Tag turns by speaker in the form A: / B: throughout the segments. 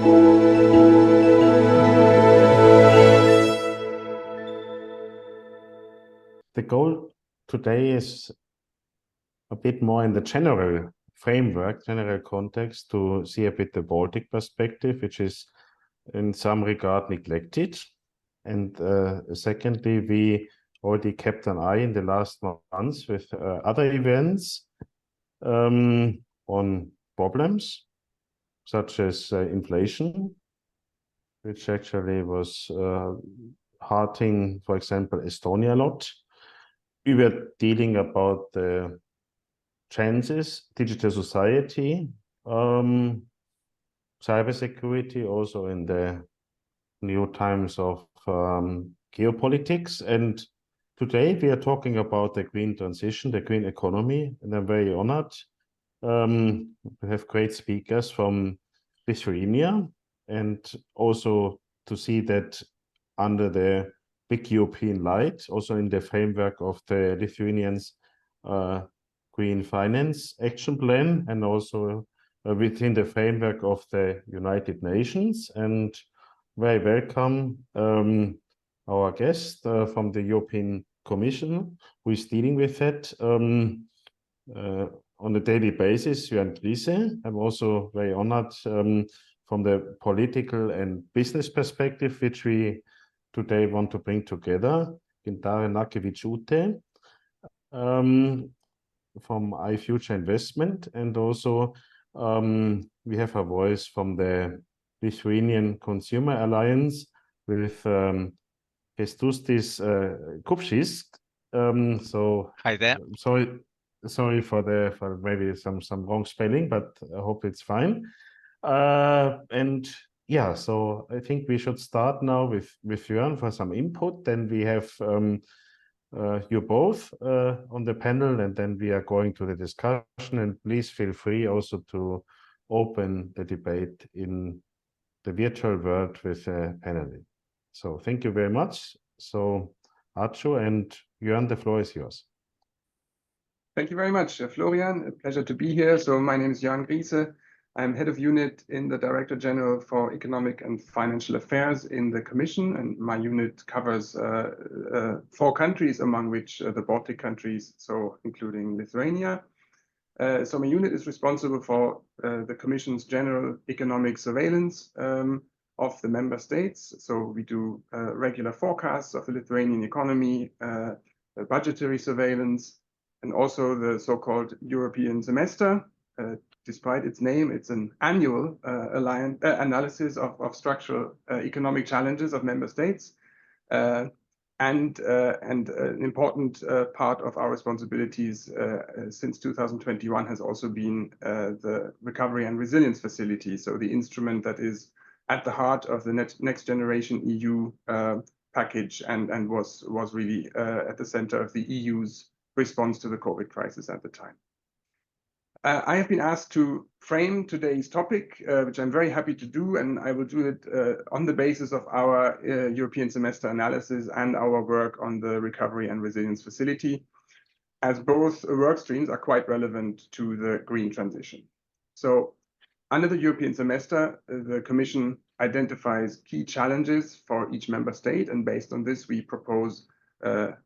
A: The goal today is a bit more in the general framework, general context, to see a bit the Baltic perspective, which is in some regard neglected. And secondly, we already kept an eye in the last months with other events on problems such as inflation, which actually was hurting, for example, Estonia a lot. We were dealing about the chances, digital society, cybersecurity, also in the new times of geopolitics. And today we are talking about the green transition, the green economy, and I'm very honored. We have great speakers from Lithuania, and also to see that under the big European light, also in the framework of the Lithuanians Green Finance Action Plan, and also within the framework of the United Nations. And very welcome our guest from the European Commission, who is dealing with that on a daily basis, Jörn Griese. I'm also very honored from the political and business perspective, which we today want to bring together. Gintare Nakevich-Ute from iFuture Investment, and also we have a voice from the Lithuanian Consumer Alliance with Kęstutis Kupšys. So
B: hi there.
A: Sorry for maybe some wrong spelling, but I hope it's fine. And yeah, so I think we should start now with Jörn for some input. Then we have you both on the panel, and then we are going to the discussion. And please feel free also to open the debate in the virtual world with a panelist. So thank you very much. So Archo and Jörn, the floor is yours.
C: Thank you very much, Florian. A pleasure to be here. So my name is Jörn Griese. I'm head of unit in the Director General for Economic and Financial Affairs in the Commission, and my unit covers 4 countries, among which the Baltic countries, so including Lithuania. So my unit is responsible for the Commission's general economic surveillance of the member states. So we do regular forecasts of the Lithuanian economy, budgetary surveillance, and also the so-called European semester. Despite its name, it's an annual analysis of structural economic challenges of member states. And an important part of our responsibilities since 2021 has also been the Recovery and Resilience Facility, so the instrument that is at the heart of the Next Generation EU package and was really at the center of the EU's response to the COVID crisis at the time. I have been asked to frame today's topic, which I'm very happy to do, and I will do it on the basis of our European semester analysis and our work on the Recovery and Resilience Facility, as both work streams are quite relevant to the green transition. So under the European semester, the Commission identifies key challenges for each member state, and based on this, we propose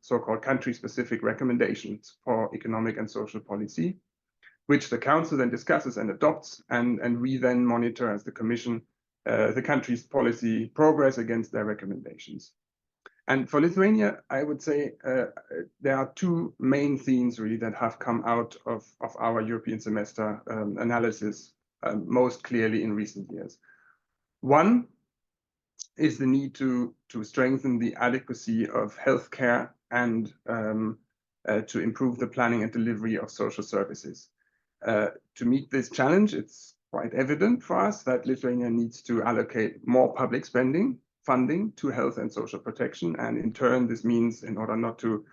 C: so-called country-specific recommendations for economic and social policy, which the Council then discusses and adopts, and we then monitor as the Commission the country's policy progress against their recommendations. And for Lithuania, I would say there are 2 main themes really that have come out of our European semester analysis most clearly in recent years. One is the need to strengthen the adequacy of healthcare and to improve the planning and delivery of social services. To meet this challenge, it's quite evident for us that Lithuania needs to allocate more public funding to health and social protection. And in turn, this means in order not to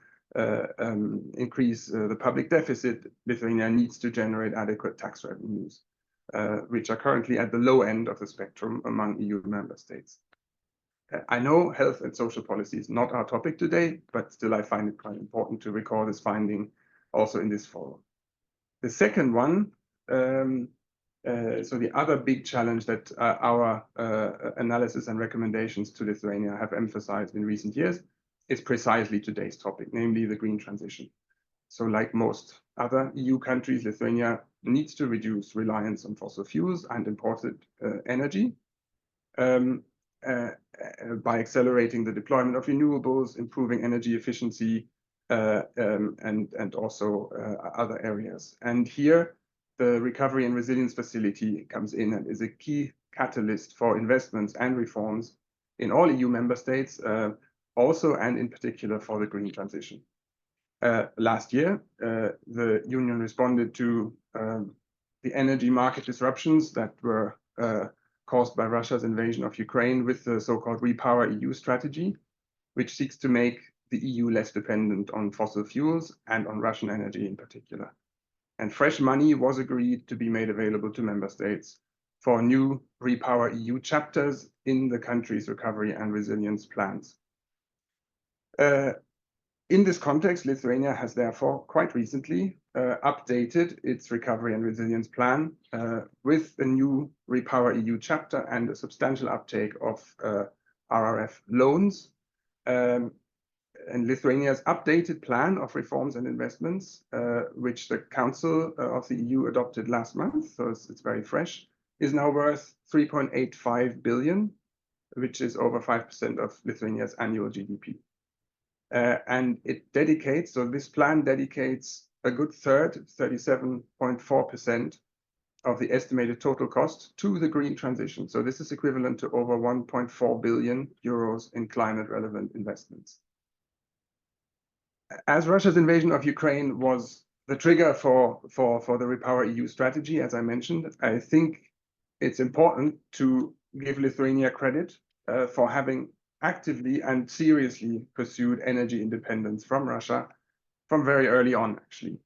C: increase the public deficit, Lithuania needs to generate adequate tax revenues, which are currently at the low end of the spectrum among EU member states. I know health and social policy is not our topic today, but still I find it quite important to recall this finding also in this forum. The second one So the other big challenge that our analysis and recommendations to Lithuania have emphasized in recent years is precisely today's topic, namely the green transition. So like most other EU countries, Lithuania needs to reduce reliance on fossil fuels and imported energy by accelerating the deployment of renewables, improving energy efficiency, and also other areas. And here, the Recovery and Resilience Facility comes in and is a key catalyst for investments and reforms in all EU member states, also and in particular for the green transition. Last year, the Union responded to the energy market disruptions that were caused by Russia's invasion of Ukraine with the so-called Repower EU strategy, which seeks to make the EU less dependent on fossil fuels and on Russian energy in particular. And fresh money was agreed to be made available to member states for new Repower EU chapters in the country's recovery and resilience plans. In this context, Lithuania has therefore quite recently updated its recovery and resilience plan with a new Repower EU chapter and a substantial uptake of RRF loans. And Lithuania's updated plan of reforms and investments, which the Council of the EU adopted last month, so it's very fresh, is now worth 3.85 billion, which is over 5% of Lithuania's annual GDP. And it dedicates, so this plan dedicates a good third, 37.4% of the estimated total cost to the green transition. So this is equivalent to over 1.4 billion euros in climate relevant investments. As Russia's invasion of Ukraine was the trigger for the Repower EU strategy, as I mentioned, I think it's important to give Lithuania credit for having actively and seriously pursued energy independence from Russia from very early on, actually.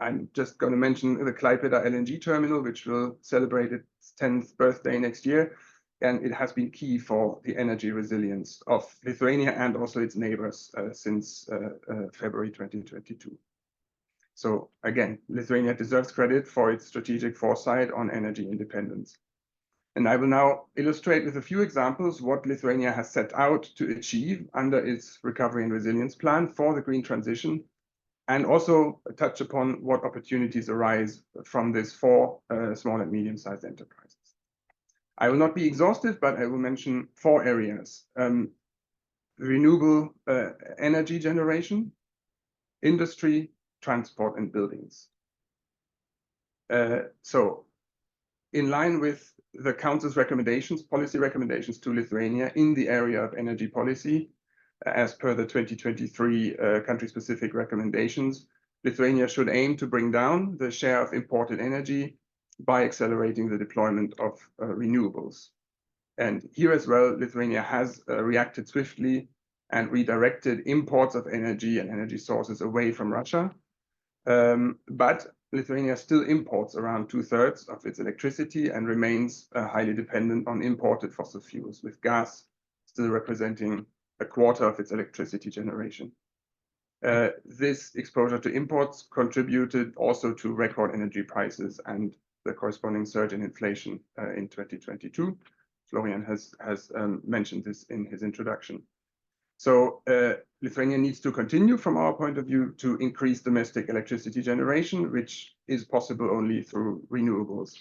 C: I'm just going to mention the Klaipėda LNG terminal, which will celebrate its 10th birthday next year. And it has been key for the energy resilience of Lithuania and also its neighbors since February 2022. So again, Lithuania deserves credit for its strategic foresight on energy independence. And I will now illustrate with a few examples what Lithuania has set out to achieve under its recovery and resilience plan for the green transition, and also touch upon what opportunities arise from this for small and medium-sized enterprises. I will not be exhaustive, but I will mention 4 areas. Renewable energy generation, industry, transport, and buildings. So in line with the Council's recommendations, policy recommendations to Lithuania in the area of energy policy, as per the 2023 country-specific recommendations, Lithuania should aim to bring down the share of imported energy by accelerating the deployment of renewables. And here as well, Lithuania has reacted swiftly and redirected imports of energy and energy sources away from Russia. But Lithuania still imports around 2/3 of its electricity and remains highly dependent on imported fossil fuels, with gas still representing 1/4 of its electricity generation. This exposure to imports contributed also to record energy prices and the corresponding surge in inflation in 2022. Florian has mentioned this in his introduction. So Lithuania needs to continue, from our point of view, to increase domestic electricity generation, which is possible only through renewables.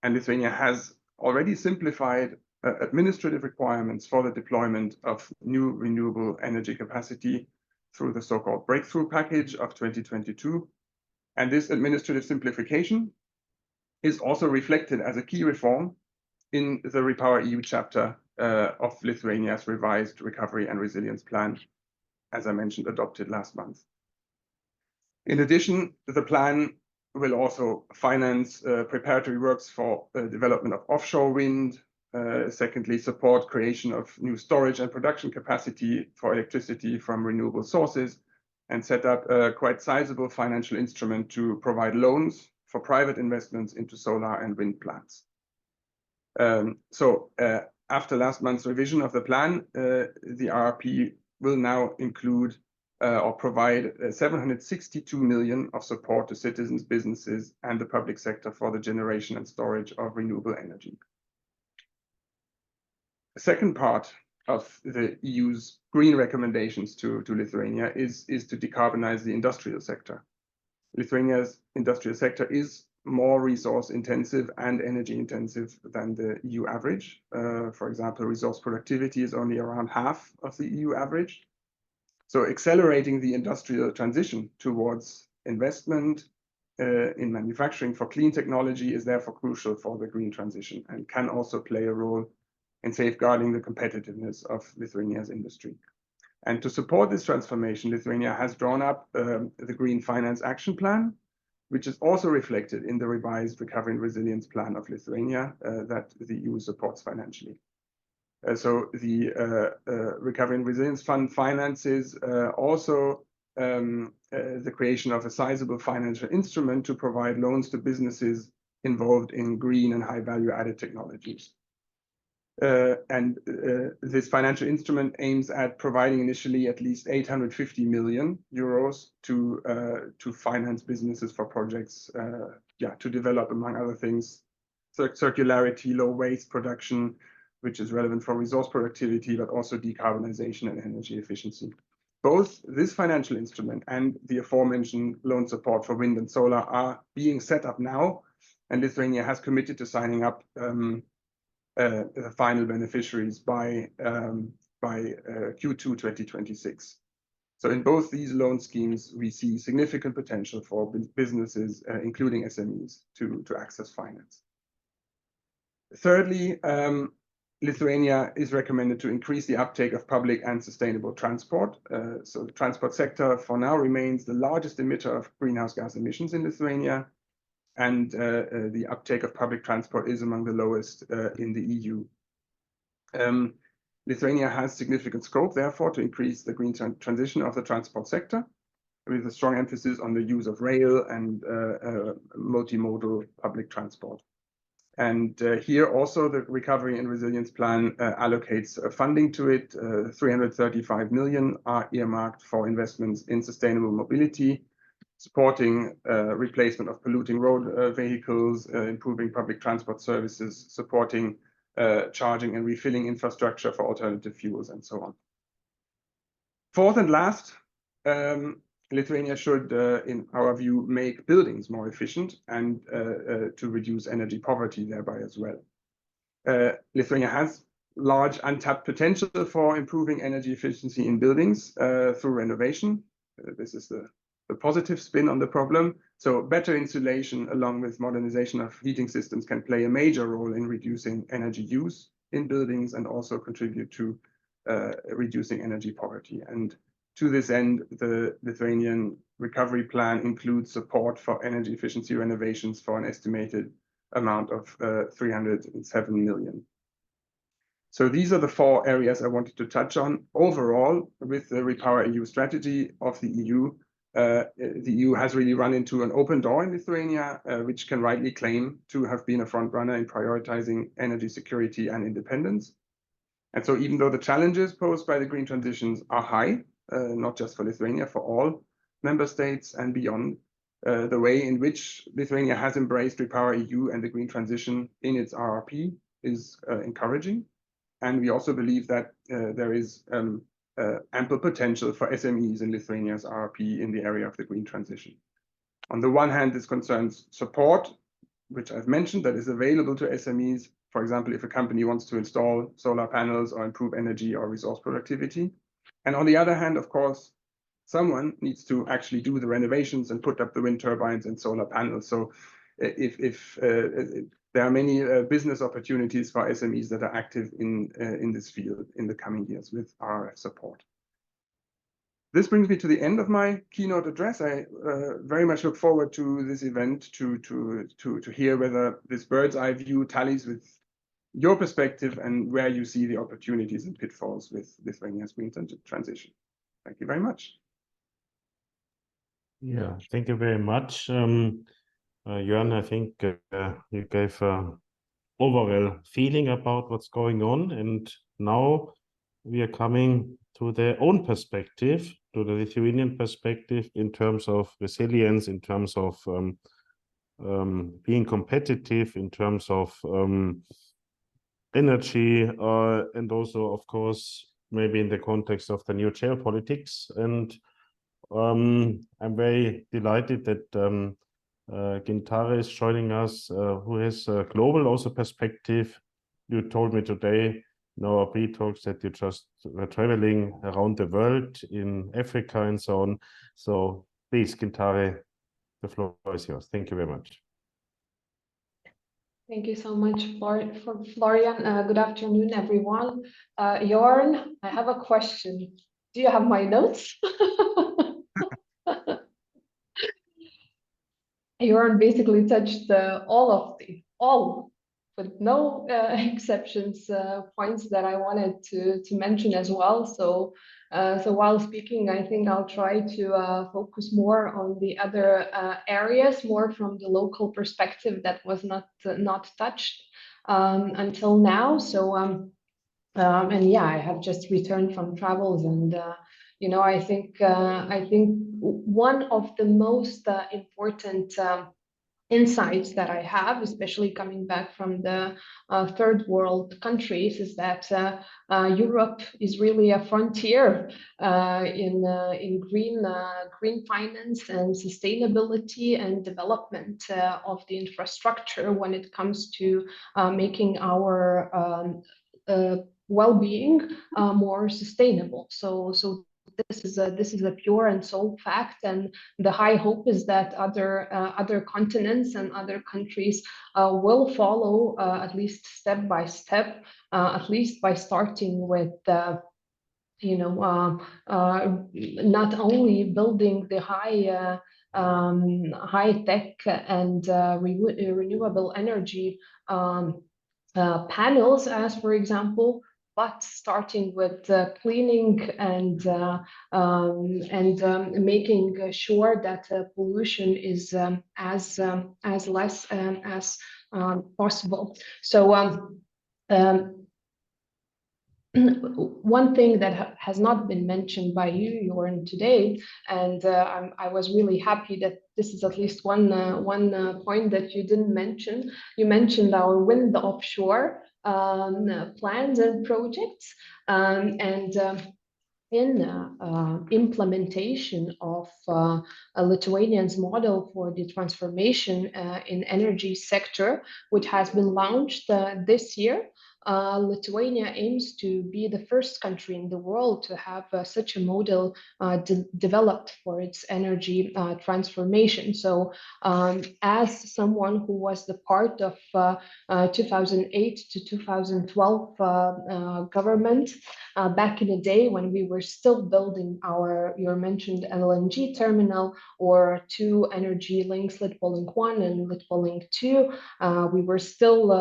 C: And Lithuania has already simplified administrative requirements for the deployment of new renewable energy capacity through the so-called breakthrough package of 2022. And this administrative simplification is also reflected as a key reform in the Repower EU chapter of Lithuania's revised recovery and resilience plan, as I mentioned, adopted last month. In addition, the plan will also finance preparatory works for the development of offshore wind, secondly, support creation of new storage and production capacity for electricity from renewable sources, and set up a quite sizable financial instrument to provide loans for private investments into solar and wind plants. After last month's revision of the plan, the RRP will now include or provide 762 million of support to citizens, businesses, and the public sector for the generation and storage of renewable energy. The second part of the EU's green recommendations to Lithuania is to decarbonize the industrial sector. Lithuania's industrial sector is more resource intensive and energy intensive than the EU average. For example, resource productivity is only around half of the EU average. So accelerating the industrial transition towards investment in manufacturing for clean technology is therefore crucial for the green transition and can also play a role in safeguarding the competitiveness of Lithuania's industry. And to support this transformation, Lithuania has drawn up the Green Finance Action Plan, which is also reflected in the revised Recovery and Resilience Plan of Lithuania that the EU supports financially. So the Recovery and Resilience Fund finances also the creation of a sizable financial instrument to provide loans to businesses involved in green and high value added technologies. This financial instrument aims at providing initially at least 850 million euros to finance businesses for projects, to develop, among other things, circularity, low waste production, which is relevant for resource productivity, but also decarbonization and energy efficiency. Both this financial instrument and the aforementioned loan support for wind and solar are being set up now, and Lithuania has committed to signing up the final beneficiaries by Q2 2026. So in both these loan schemes, we see significant potential for businesses, including SMEs, to access finance. Thirdly, Lithuania is recommended to increase the uptake of public and sustainable transport. So the transport sector for now remains the largest emitter of greenhouse gas emissions in Lithuania, and the uptake of public transport is among the lowest in the EU. Lithuania has significant scope, therefore, to increase the green transition of the transport sector, with a strong emphasis on the use of rail and multimodal public transport. And here also the Recovery and Resilience Plan allocates funding to it. 335 million are earmarked for investments in sustainable mobility, supporting replacement of polluting road vehicles, improving public transport services, supporting charging and refilling infrastructure for alternative fuels, and so on. Fourth and last, Lithuania should, in our view, make buildings more efficient and to reduce energy poverty thereby as well. Lithuania has large untapped potential for improving energy efficiency in buildings through renovation. This is the positive spin on the problem. So better insulation along with modernization of heating systems can play a major role in reducing energy use in buildings and also contribute to reducing energy poverty. And to this end, the Lithuanian recovery plan includes support for energy efficiency renovations for an estimated amount of 307 million. So these are the four areas I wanted to touch on. Overall, with the Repower EU strategy of the EU has really run into an open door in Lithuania, which can rightly claim to have been a front runner in prioritizing energy security and independence. And so even though the challenges posed by the green transitions are high, not just for Lithuania, for all member states and beyond, the way in which Lithuania has embraced Repower EU and the green transition in its RRP is encouraging. And we also believe that there is ample potential for SMEs in Lithuania's RRP in the area of the green transition. On the one hand, this concerns support, which I've mentioned, that is available to SMEs. For example, if a company wants to install solar panels or improve energy or resource productivity. And on the other hand, of course, someone needs to actually do the renovations and put up the wind turbines and solar panels. So if there are many business opportunities for SMEs that are active in this field in the coming years with RRF support. This brings me to the end of my keynote address. I very much look forward to this event to hear whether this bird's eye view tallies with your perspective and where you see the opportunities and pitfalls with Lithuania's green transition. Thank you very much.
A: Yeah, thank you very much. Jörn, I think you gave an overall feeling about what's going on. And now we are coming to their own perspective, to the Lithuanian perspective in terms of resilience, in terms of being competitive, in terms of energy, and also, of course, maybe in the context of the new geopolitics. And I'm very delighted that Gintare is joining us, who has a global also perspective. You told me today in our pre-talks that you just were traveling around the world in Africa and so on. So please, Gintare, the floor is yours. Thank you very much.
B: Thank you so much, Florian. Good afternoon, everyone. Jorn, I have a question. Do you have my notes? Jorn basically touched all with no exceptions, points that I wanted to mention as well. So while speaking, I think I'll try to focus more on the other areas, more from the local perspective that was not touched until now. So and yeah, I have just returned from travels, and you know, I think one of the most important insights that I have, especially coming back from the third world countries, is that Europe is really a frontier in green finance and sustainability and development of the infrastructure when it comes to making our well-being more sustainable. So this is a pure and sole fact, and the high hope is that other continents and other countries will follow, at least step by step, at least by starting with you know, not only building the high tech and renewable energy panels, as for example, but starting with cleaning and making sure that pollution is as less as possible. So one thing that has not been mentioned by you, Jorn, today, and I was really happy that this is at least one point that you didn't mention. You mentioned our wind offshore plans and projects, and in implementation of Lithuania's model for the transformation in energy sector, which has been launched this year. Lithuania aims to be the first country in the world to have such a model developed for its energy transformation. So as someone who was the part of 2008 to 2012 government, back in the day when we were still building your mentioned LNG terminal or two energy links, Lithuania 1 and Lithuania 2, we were still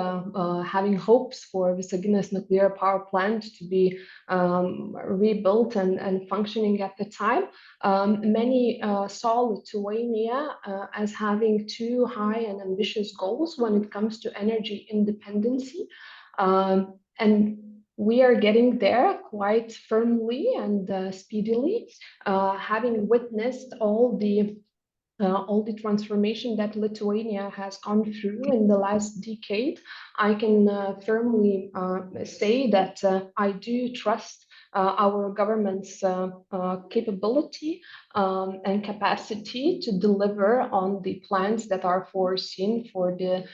B: having hopes for Visaginas nuclear power plant to be rebuilt and functioning at the time. Many saw Lithuania as having too high and ambitious goals when it comes to energy independency. And we are getting there quite firmly and speedily, having witnessed all the transformation that Lithuania has gone through in the last decade. I can firmly say that I do trust our government's capability and capacity to deliver on the plans that are foreseen for the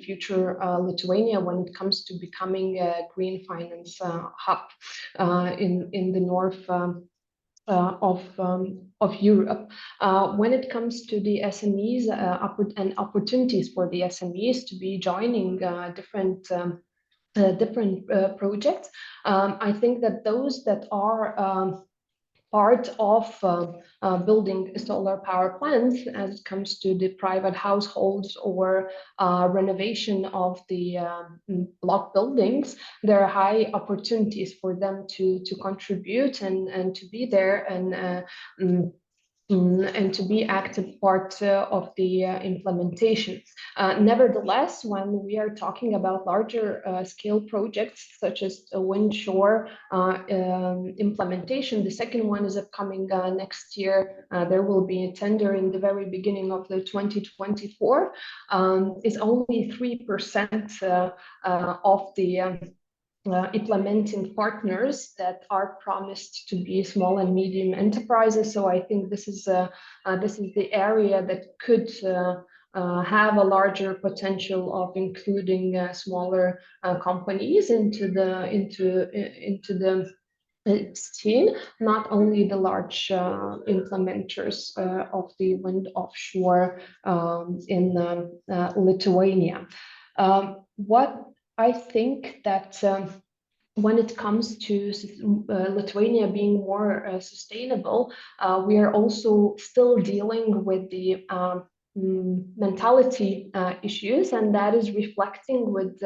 B: future Lithuania when it comes to becoming a green finance hub in the north of Europe. When it comes to the SMEs and opportunities for the SMEs to be joining different projects, I think that those that are part of building solar power plants as it comes to the private households or renovation of the block buildings, there are high opportunities for them to contribute and to be there and and to be active part of the implementation. Nevertheless, when we are talking about larger scale projects such as wind shore implementation, the second one is upcoming next year. There will be a tender in the very beginning of the 2024. Is only 3% of the implementing partners that are promised to be small and medium enterprises. So I think this is the area that could have a larger potential of including smaller companies into the scheme, not only the large implementers of the wind offshore in Lithuania. What I think that when it comes to Lithuania being more sustainable, we are also still dealing with the mentality issues, and that is reflecting with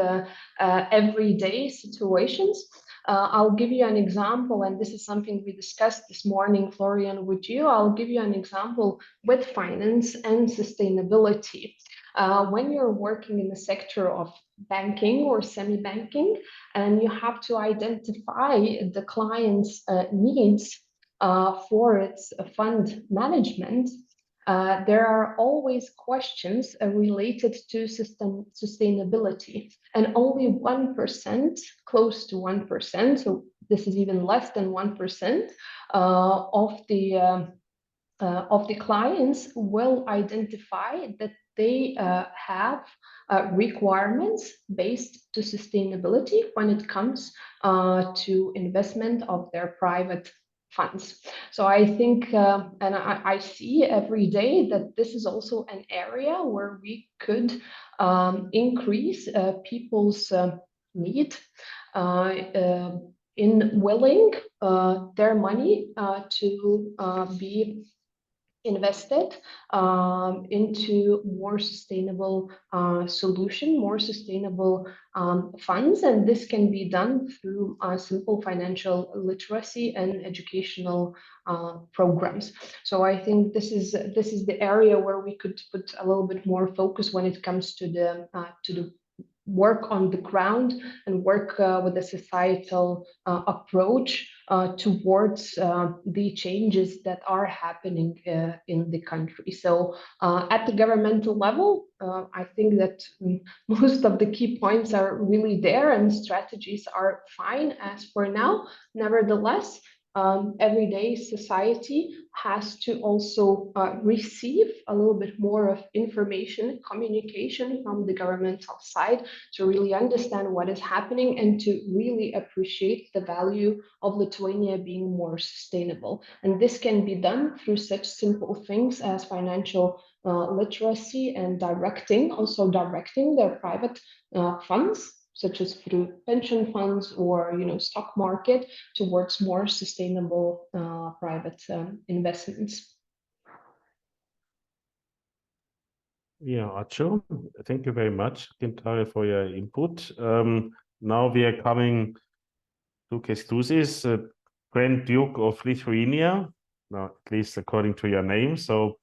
B: everyday situations. I'll give you an example, and this is something we discussed this morning, Florian, with you. I'll give you an example with finance and sustainability. When you're working in the sector of banking or semi-banking, and you have to identify the client's needs for its fund management, there are always questions related to sustainability, and only 1%, close to 1%, so this is even less than 1% of the clients will identify that they have requirements based to sustainability when it comes to investment of their private funds. So I think, and I see every day that this is also an area where we could increase people's need in willing their money to be invested into more sustainable solution, more sustainable funds, and this can be done through simple financial literacy and educational programs. So I think this is the area where we could put a little bit more focus when it comes to the work on the ground and work with a societal approach towards the changes that are happening in the country. So at the governmental level, I think that most of the key points are really there and strategies are fine as for now. Nevertheless, everyday society has to also receive a little bit more of information, communication from the governmental side to really understand what is happening and to really appreciate the value of Lithuania being more sustainable. And this can be done through such simple things as financial literacy and also directing their private funds, such as through pension funds or stock market, towards more sustainable private investments.
A: Yeah, Acho, thank you very much, Gintare, for your input. Now we are coming to Kęstutis, Grand Duke of Lithuania, now, at least according to your name. So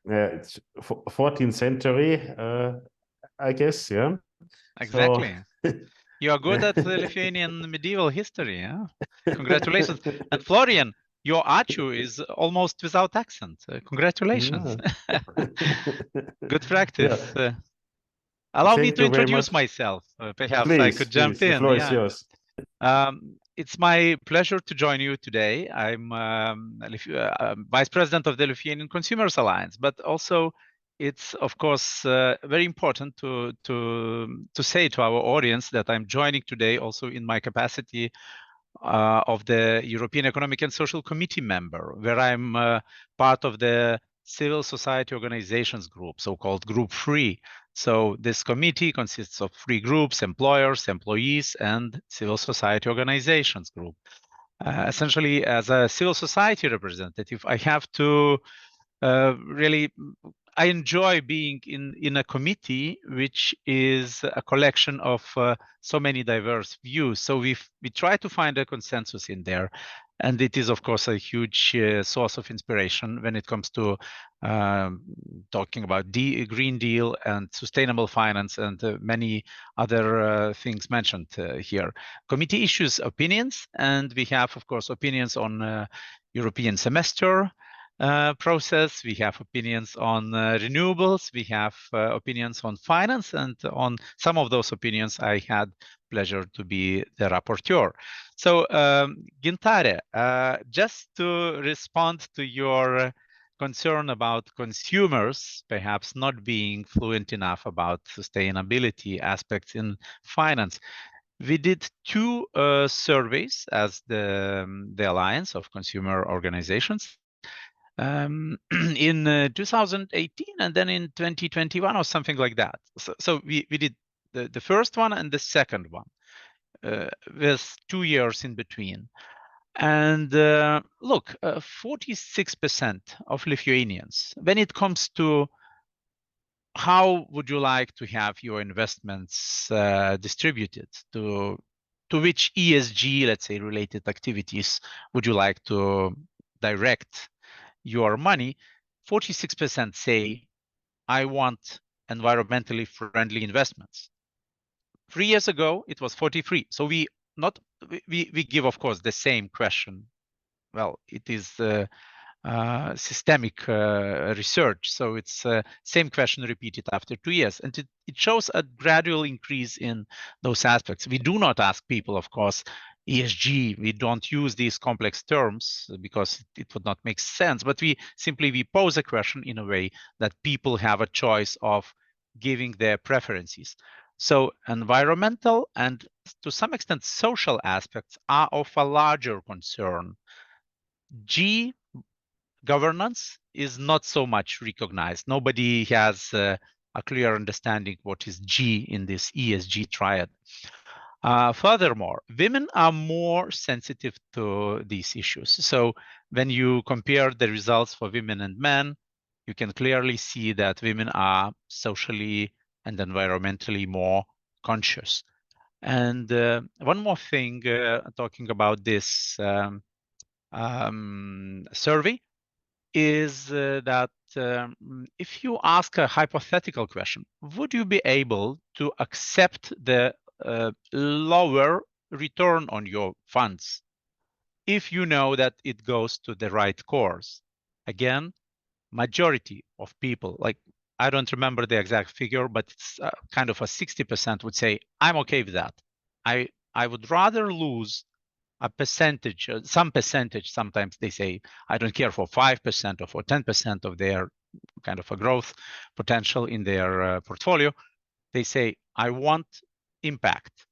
A: it's 14th century, I guess, yeah?
D: Exactly.
A: So...
D: You are good at Lithuanian medieval history, yeah? Congratulations. And Florian, your Ačiū is almost without accent. Congratulations.
A: Yeah.
D: Good practice.
A: Yeah.
D: Allow me
A: Thank
D: to
A: you very
D: introduce
A: much.
D: myself. Perhaps
A: Please,
D: I could jump
A: please, the
D: in.
A: floor is
D: Yeah.
A: yours.
D: It's my pleasure to join you today. I'm Vice President of the Lithuanian Consumers Alliance, but also it's of course very important to say to our audience that I'm joining today also in my capacity of the European Economic and Social Committee member, where I'm part of the civil society organizations group, so-called Group 3. So this committee consists of 3 groups: employers, employees, and civil society organizations group. Essentially, as a civil society representative, I have to really I enjoy being in a committee which is a collection of so many diverse views. So we try to find a consensus in there, and it is of course a huge source of inspiration when it comes to talking about Green Deal and sustainable finance and many other things mentioned here. Committee issues opinions, and we have of course opinions on European semester process. We have opinions on renewables. We have opinions on finance, and on some of those opinions, I had pleasure to be the rapporteur. So, Gintare, just to respond to your concern about consumers perhaps not being fluent enough about sustainability aspects in finance, we did two surveys as the Alliance of Consumer Organizations in 2018 and then in 2021 or something like that. So we did the first one and the second one with 2 years in between. And look, 46% of Lithuanians, when it comes to how would you like to have your investments distributed, to which ESG, let's say, related activities would you like to direct your money, 46% say, I want environmentally friendly investments. 3 years ago, it was 43. So we give, of course, the same question. Well, it is systemic research. So it's same question repeated after 2 years. And it shows a gradual increase in those aspects. We do not ask people, of course, ESG. We don't use these complex terms because it would not make sense. But we pose a question in a way that people have a choice of giving their preferences. So environmental and to some extent social aspects are of a larger concern. G, governance, is not so much recognized. Nobody has a clear understanding what is G in this ESG triad. Furthermore, women are more sensitive to these issues. So when you compare the results for women and men, you can clearly see that women are socially and environmentally more conscious. And one more thing, talking about this survey, is that if you ask a hypothetical question, would you be able to accept the lower return on your funds if you know that it goes to the right cause? Again, majority of people, like I don't remember the exact figure, but it's kind of a 60% would say, I'm okay with that. I would rather lose a percentage, some percentage, sometimes they say, I don't care for 5% or for 10% of their kind of a growth potential in their portfolio. They say, I want impact.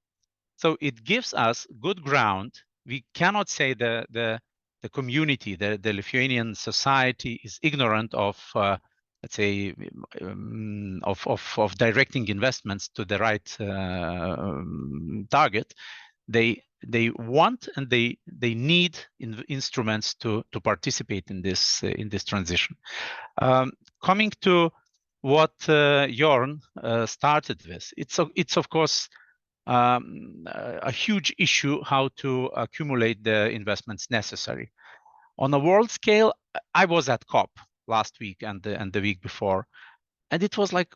D: So it gives us good ground. We cannot say the community, the Lithuanian society is ignorant of, let's say, of directing investments to the right target. They want and they need instruments to participate in this transition. Coming to what Jorn started with, it's of course a huge issue how to accumulate the investments necessary. On a world scale, I was at COP last week and the week before, and it was like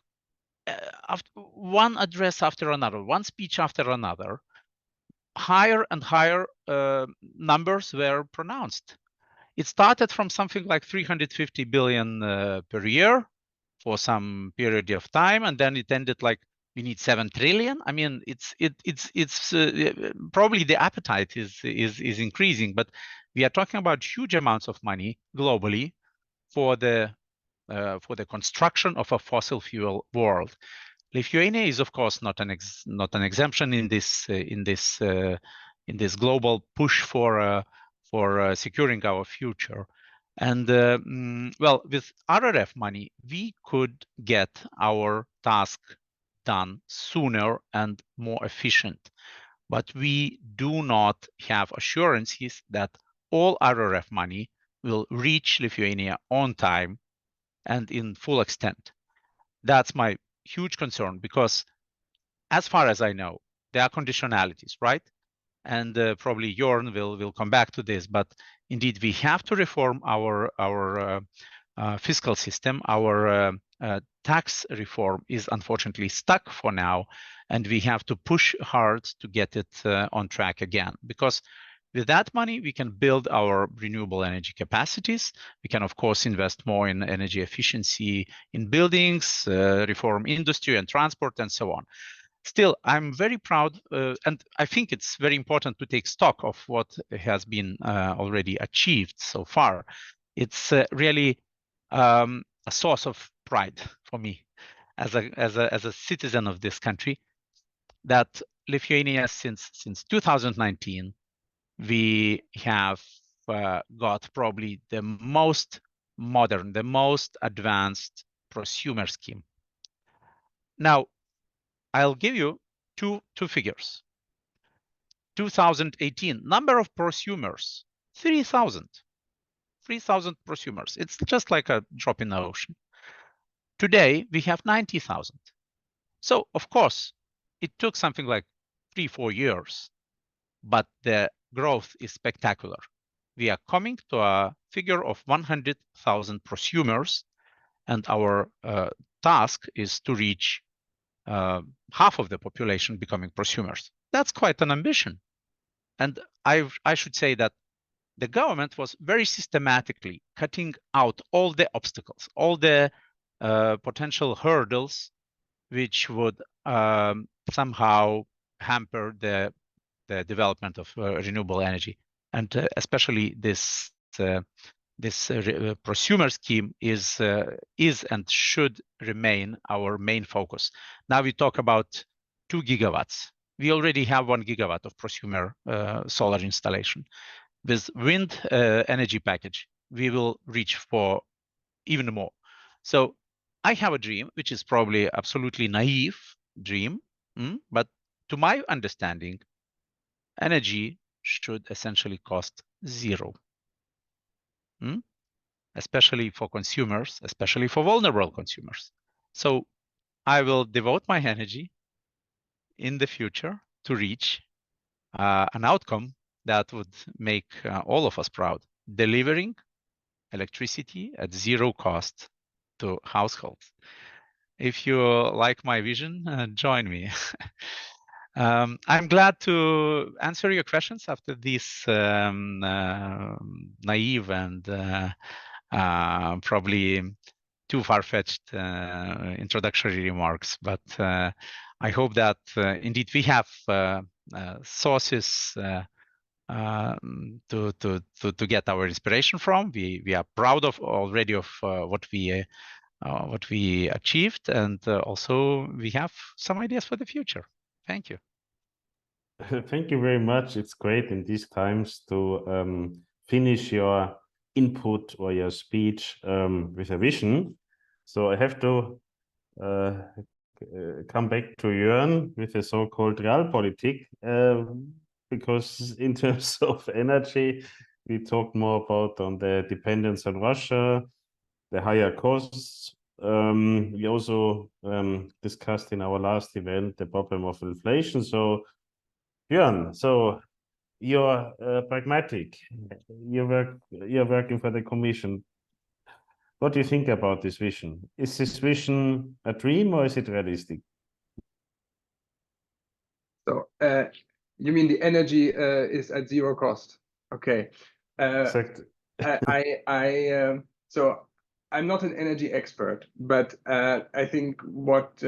D: after one address after another, one speech after another, higher and higher numbers were pronounced. It started from something like 350 billion per year for some period of time, and then it ended like we need 7 trillion. I mean, it's probably the appetite is increasing, but we are talking about huge amounts of money globally for the construction of a fossil fuel world. Lithuania is, of course, not an exemption in this global push for securing our future. And well, with RRF money, we could get our task done sooner and more efficient. But we do not have assurances that all RRF money will reach Lithuania on time and in full extent. That's my huge concern, because as far as I know, there are conditionalities, right? And probably Jorn will come back to this, but indeed we have to reform our fiscal system. Our tax reform is unfortunately stuck for now, and we have to push hard to get it on track again, because with that money, we can build our renewable energy capacities. We can, of course, invest more in energy efficiency in buildings, reform industry and transport, and so on. Still, I'm very proud, and I think it's very important to take stock of what has been already achieved so far. It's really a source of pride for me as a citizen of this country, that Lithuania, since 2019, we have got probably the most modern, the most advanced prosumer scheme. Now, I'll give you two figures. 2018, number of prosumers, 3,000. 3,000 prosumers. It's just like a drop in the ocean. Today, we have 90,000. So, of course, it took something like 3-4 years, but the growth is spectacular. We are coming to a figure of 100,000 prosumers, and our task is to reach half of the population becoming prosumers. That's quite an ambition. And I should say that the government was very systematically cutting out all the obstacles, all the potential hurdles which would somehow hamper the development of renewable energy. And especially this prosumer scheme is and should remain our main focus. Now we talk about 2 gigawatts. We already have 1 gigawatt of prosumer solar installation. With wind energy package, we will reach for even more. So I have a dream, which is probably absolutely naive dream, but to my understanding, energy should essentially cost zero. Especially for consumers, especially for vulnerable consumers. So I will devote my energy in the future to reach an outcome that would make all of us proud, delivering electricity at zero cost to households. If you like my vision, join me. I'm glad to answer your questions after this naive and probably too far-fetched introductory remarks, but I hope that indeed we have sources to get our inspiration from. We are proud of already of what we achieved, and also we have some ideas for the future. Thank you.
A: Thank you very much. It's great in these times to finish your input or your speech with a vision. So I have to come back to Jörn with the so-called realpolitik, because in terms of energy, we talked more about on the dependence on Russia, the higher costs. We also discussed in our last event the problem of inflation. So Jörn, so you're pragmatic. You're working for the Commission. What do you think about this vision? Is this vision a dream or is it realistic?
C: So you mean the energy is at zero cost? Okay.
A: Exactly.
C: So I'm not an energy expert, but I think what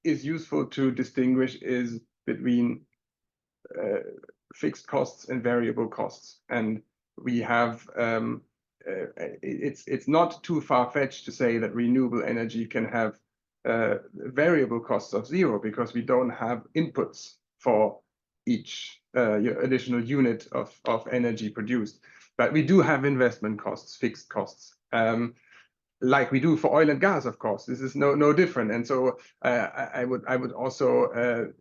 C: is useful to distinguish is between fixed costs and variable costs, and we have it's not too far-fetched to say that renewable energy can have variable costs of zero, because we don't have inputs for each additional unit of energy produced, but we do have investment costs, fixed costs, like we do for oil and gas. Of course, this is no different. And so I would also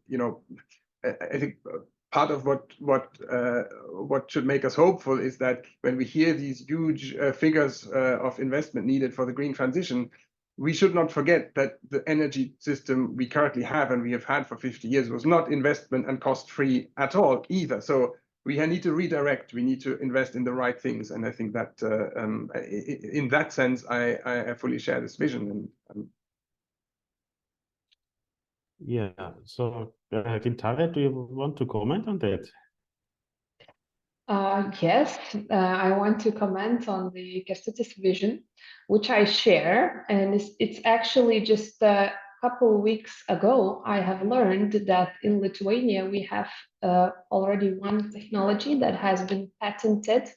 C: I think part of what should make us hopeful is that when we hear these huge figures of investment needed for the green transition, we should not forget that the energy system we currently have and we have had for 50 years was not investment and cost-free at all either. So we need to redirect, we need to invest in the right things. And I think that in that sense, I fully share this vision.
A: Yeah, so Gintare, do you want to comment on that?
B: Yes, I want to comment on the Kestutis vision, which I share. And it's actually just a couple of weeks ago, I have learned that in Lithuania, we have already one technology that has been patented,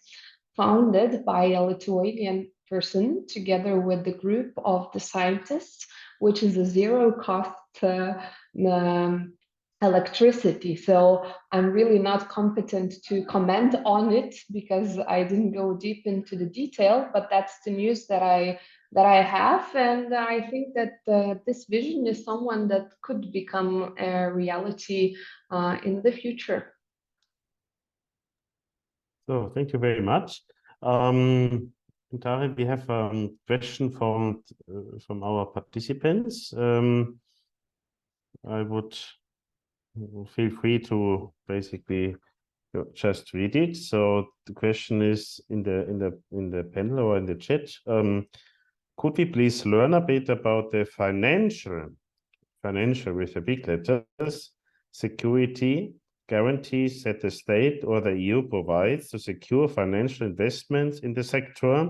B: founded by a Lithuanian person together with the group of the scientists, which is a zero cost electricity. So I'm really not competent to comment on it because I didn't go deep into the detail, but that's the news that I have. And I think that this vision is someone that could become a reality in the future.
A: So thank you very much. Gintare, we have a question from our participants. I would feel free to basically just read it. So the question is in the panel or in the chat. Could we please learn a bit about the financial with the big letters, security guarantees that the state or the EU provides to secure financial investments in the sector,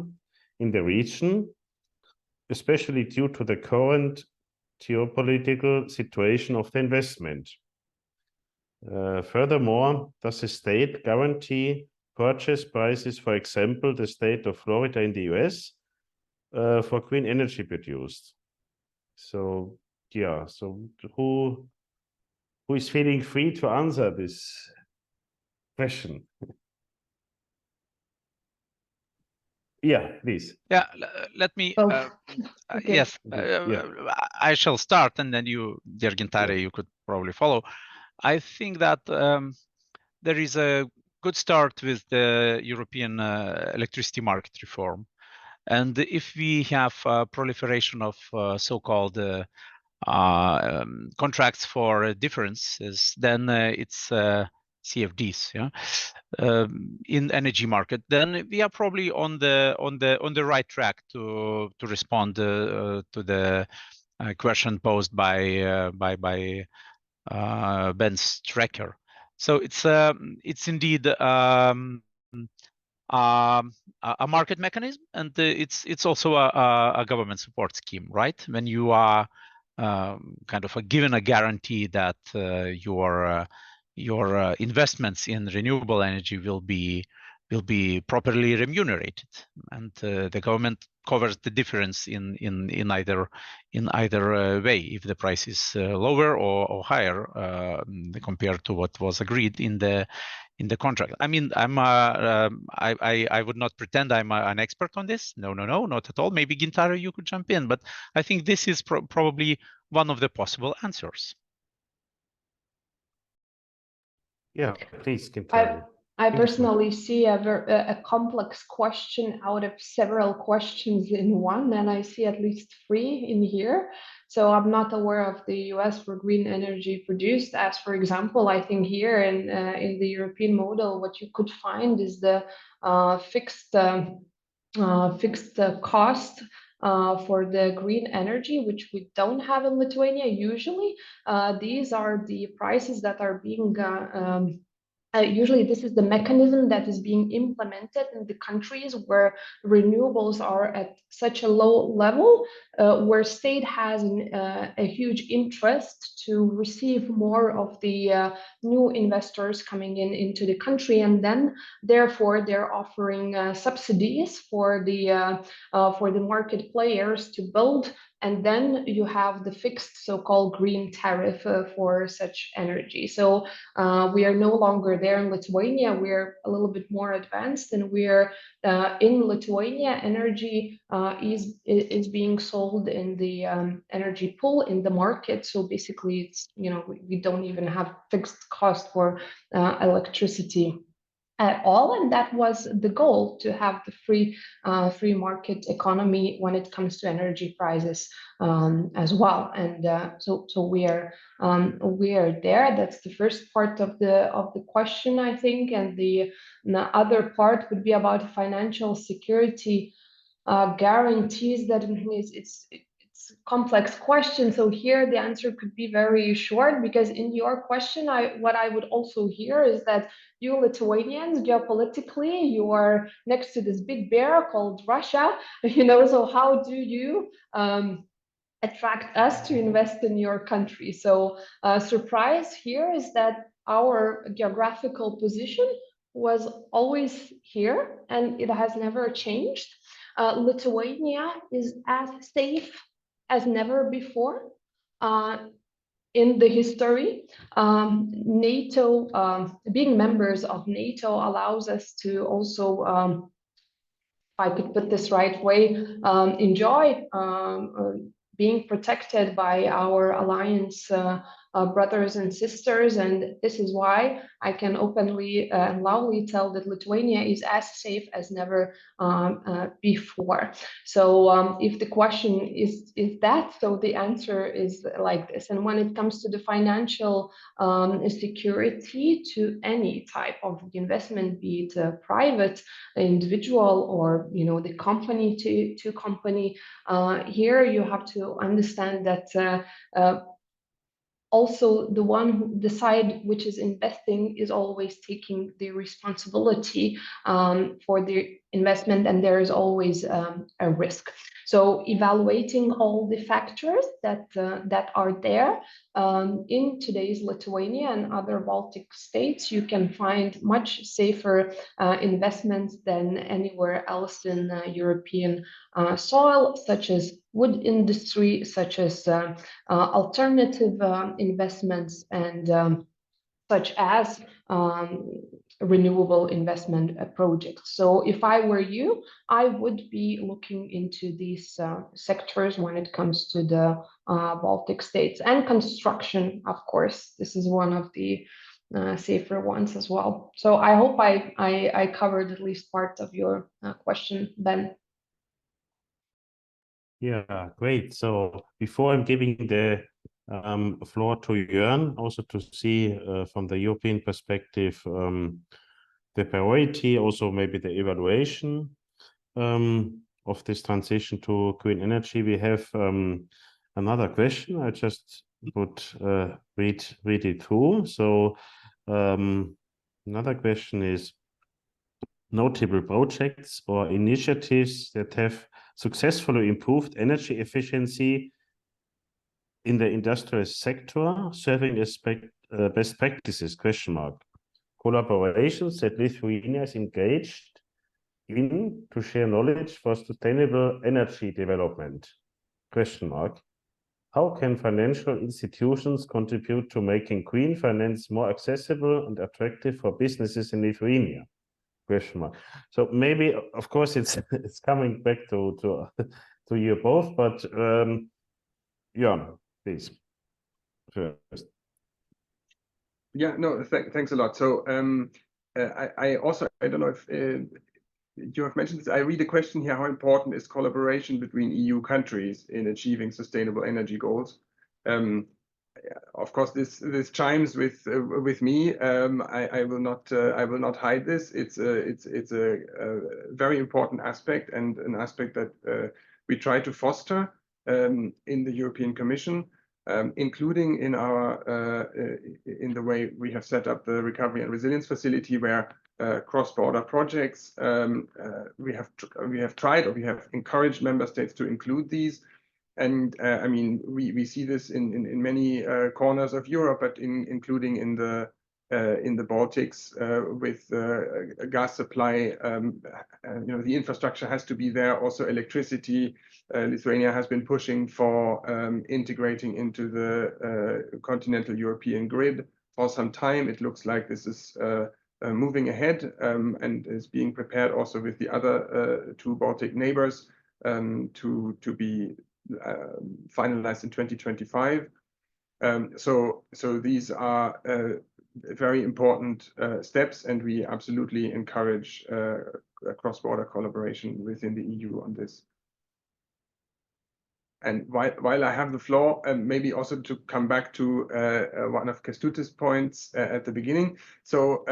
A: in the region, especially due to the current geopolitical situation of the investment. Furthermore, does the state guarantee purchase prices, for example, the state of Florida in the US, for green energy produced? So, yeah, so who is feeling free to answer this question? Yeah, please.
D: Yeah, let me.
B: Okay.
D: Yes,
A: Yeah.
D: I shall start, and then you, dear Gintare, you could probably follow. I think that there is a good start with the European electricity market reform. And if we have proliferation of so-called contracts for differences, then it's CFDs, yeah, in energy market. Then we are probably on the right track to respond to the question posed by Ben's tracker. So it's indeed a market mechanism, and it's also a government support scheme, right? When you are kind of given a guarantee that your investments in renewable energy will be properly remunerated, and the government covers the difference in either way, if the price is lower or higher compared to what was agreed in the contract. I mean, I would not pretend I'm an expert on this. No, not at all. Maybe Gintare, you could jump in, but I think this is probably one of the possible answers.
A: Yeah, please, Gintare.
B: I personally see a complex question out of several questions in one, and I see at least 3 in here. So I'm not aware of the US for green energy produced. As for example, I think here in the European model, what you could find is the fixed cost for the green energy, which we don't have in Lithuania usually. These are the prices that are being usually this is the mechanism that is being implemented in the countries where renewables are at such a low level, where state has a huge interest to receive more of the new investors coming into the country, and then therefore they're offering subsidies for the market players to build and then you have the fixed so-called green tariff for such energy. So we are no longer there in Lithuania. We're a little bit more advanced, and we're in Lithuania. Energy is being sold in the energy pool in the market. So basically, it's, you know, we don't even have fixed cost for electricity at all, and that was the goal, to have the free market economy when it comes to energy prices as well. And so we are there. That's the first part of the question, I think, and the other part would be about financial security guarantees. That it's a complex question. So here the answer could be very short, because in your question, what I would also hear is that you Lithuanians, geopolitically, you are next to this big bear called Russia, you know, so how do you attract us to invest in your country? So surprise here is that our geographical position was always here, and it has never changed. Lithuania is as safe as never before in the history. NATO, being members of NATO allows us to also, if I could put this right way, enjoy being protected by our alliance brothers and sisters. And this is why I can openly and loudly tell that Lithuania is as safe as never before. So if the question is that, so the answer is like this. And when it comes to the financial security to any type of investment, be it private, individual, or, you know, the company to company, here you have to understand that also the one who decide which is investing is always taking the responsibility for the investment, and there is always a risk. So evaluating all the factors that are there in today's Lithuania and other Baltic states, you can find much safer investments than anywhere else in European soil, such as wood industry, such as alternative investments, and such as renewable investment projects. So if I were you, I would be looking into these sectors when it comes to the Baltic states, and construction, of course. This is one of the safer ones as well. So I hope I covered at least part of your question, Ben.
A: Yeah, great. So before I'm giving the floor to Jörn, also to see from the European perspective the priority, also maybe the evaluation of this transition to green energy, we have another question. I just would read it through. So another question is: notable projects or initiatives that have successfully improved energy efficiency in the industrial sector, serving as best practices, ? Collaborations that Lithuania is engaged in to share knowledge for sustainable energy development, ? How can financial institutions contribute to making green finance more accessible and attractive for businesses in Lithuania? ? So maybe, of course, it's coming back to you both, but Jörn, please. First.
C: Yeah, no, thanks a lot. So I also, I don't know if you have mentioned this. I read a question here: how important is collaboration between EU countries in achieving sustainable energy goals? Of course, this chimes with me. I will not hide this. It's a very important aspect, and an aspect that we try to foster in the European Commission, including in in the way we have set up the Recovery and Resilience Facility, where cross-border projects we have tried, or we have encouraged member states to include these. And I mean, we see this in many corners of Europe, but including in the in the Baltics with a gas supply. The infrastructure has to be there. Also, electricity. Lithuania has been pushing for integrating into the continental European grid for some time. It looks like this is moving ahead and is being prepared also with the other two Baltic neighbors to be finalized in 2025. So these are very important steps, and we absolutely encourage cross-border collaboration within the EU on this. And while I have the floor, maybe also to come back to one of Kestutis' points at the beginning. So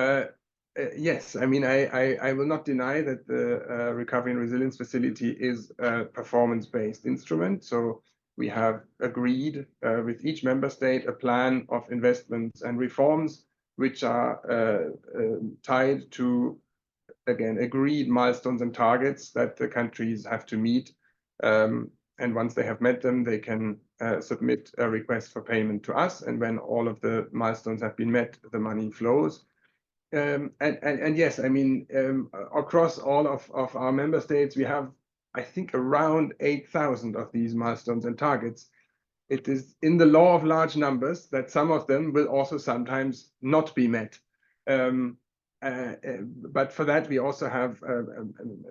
C: yes, I mean, I will not deny that the Recovery and Resilience Facility is a performance-based instrument. So we have agreed with each member state a plan of investments and reforms, which are tied to, again, agreed milestones and targets that the countries have to meet. And once they have met them, they can submit a request for payment to us. And when all of the milestones have been met, the money flows. And yes, I mean, across all of our member states, we have, I think, around 8,000 of these milestones and targets. It is in the law of large numbers that some of them will also sometimes not be met. But for that, we also have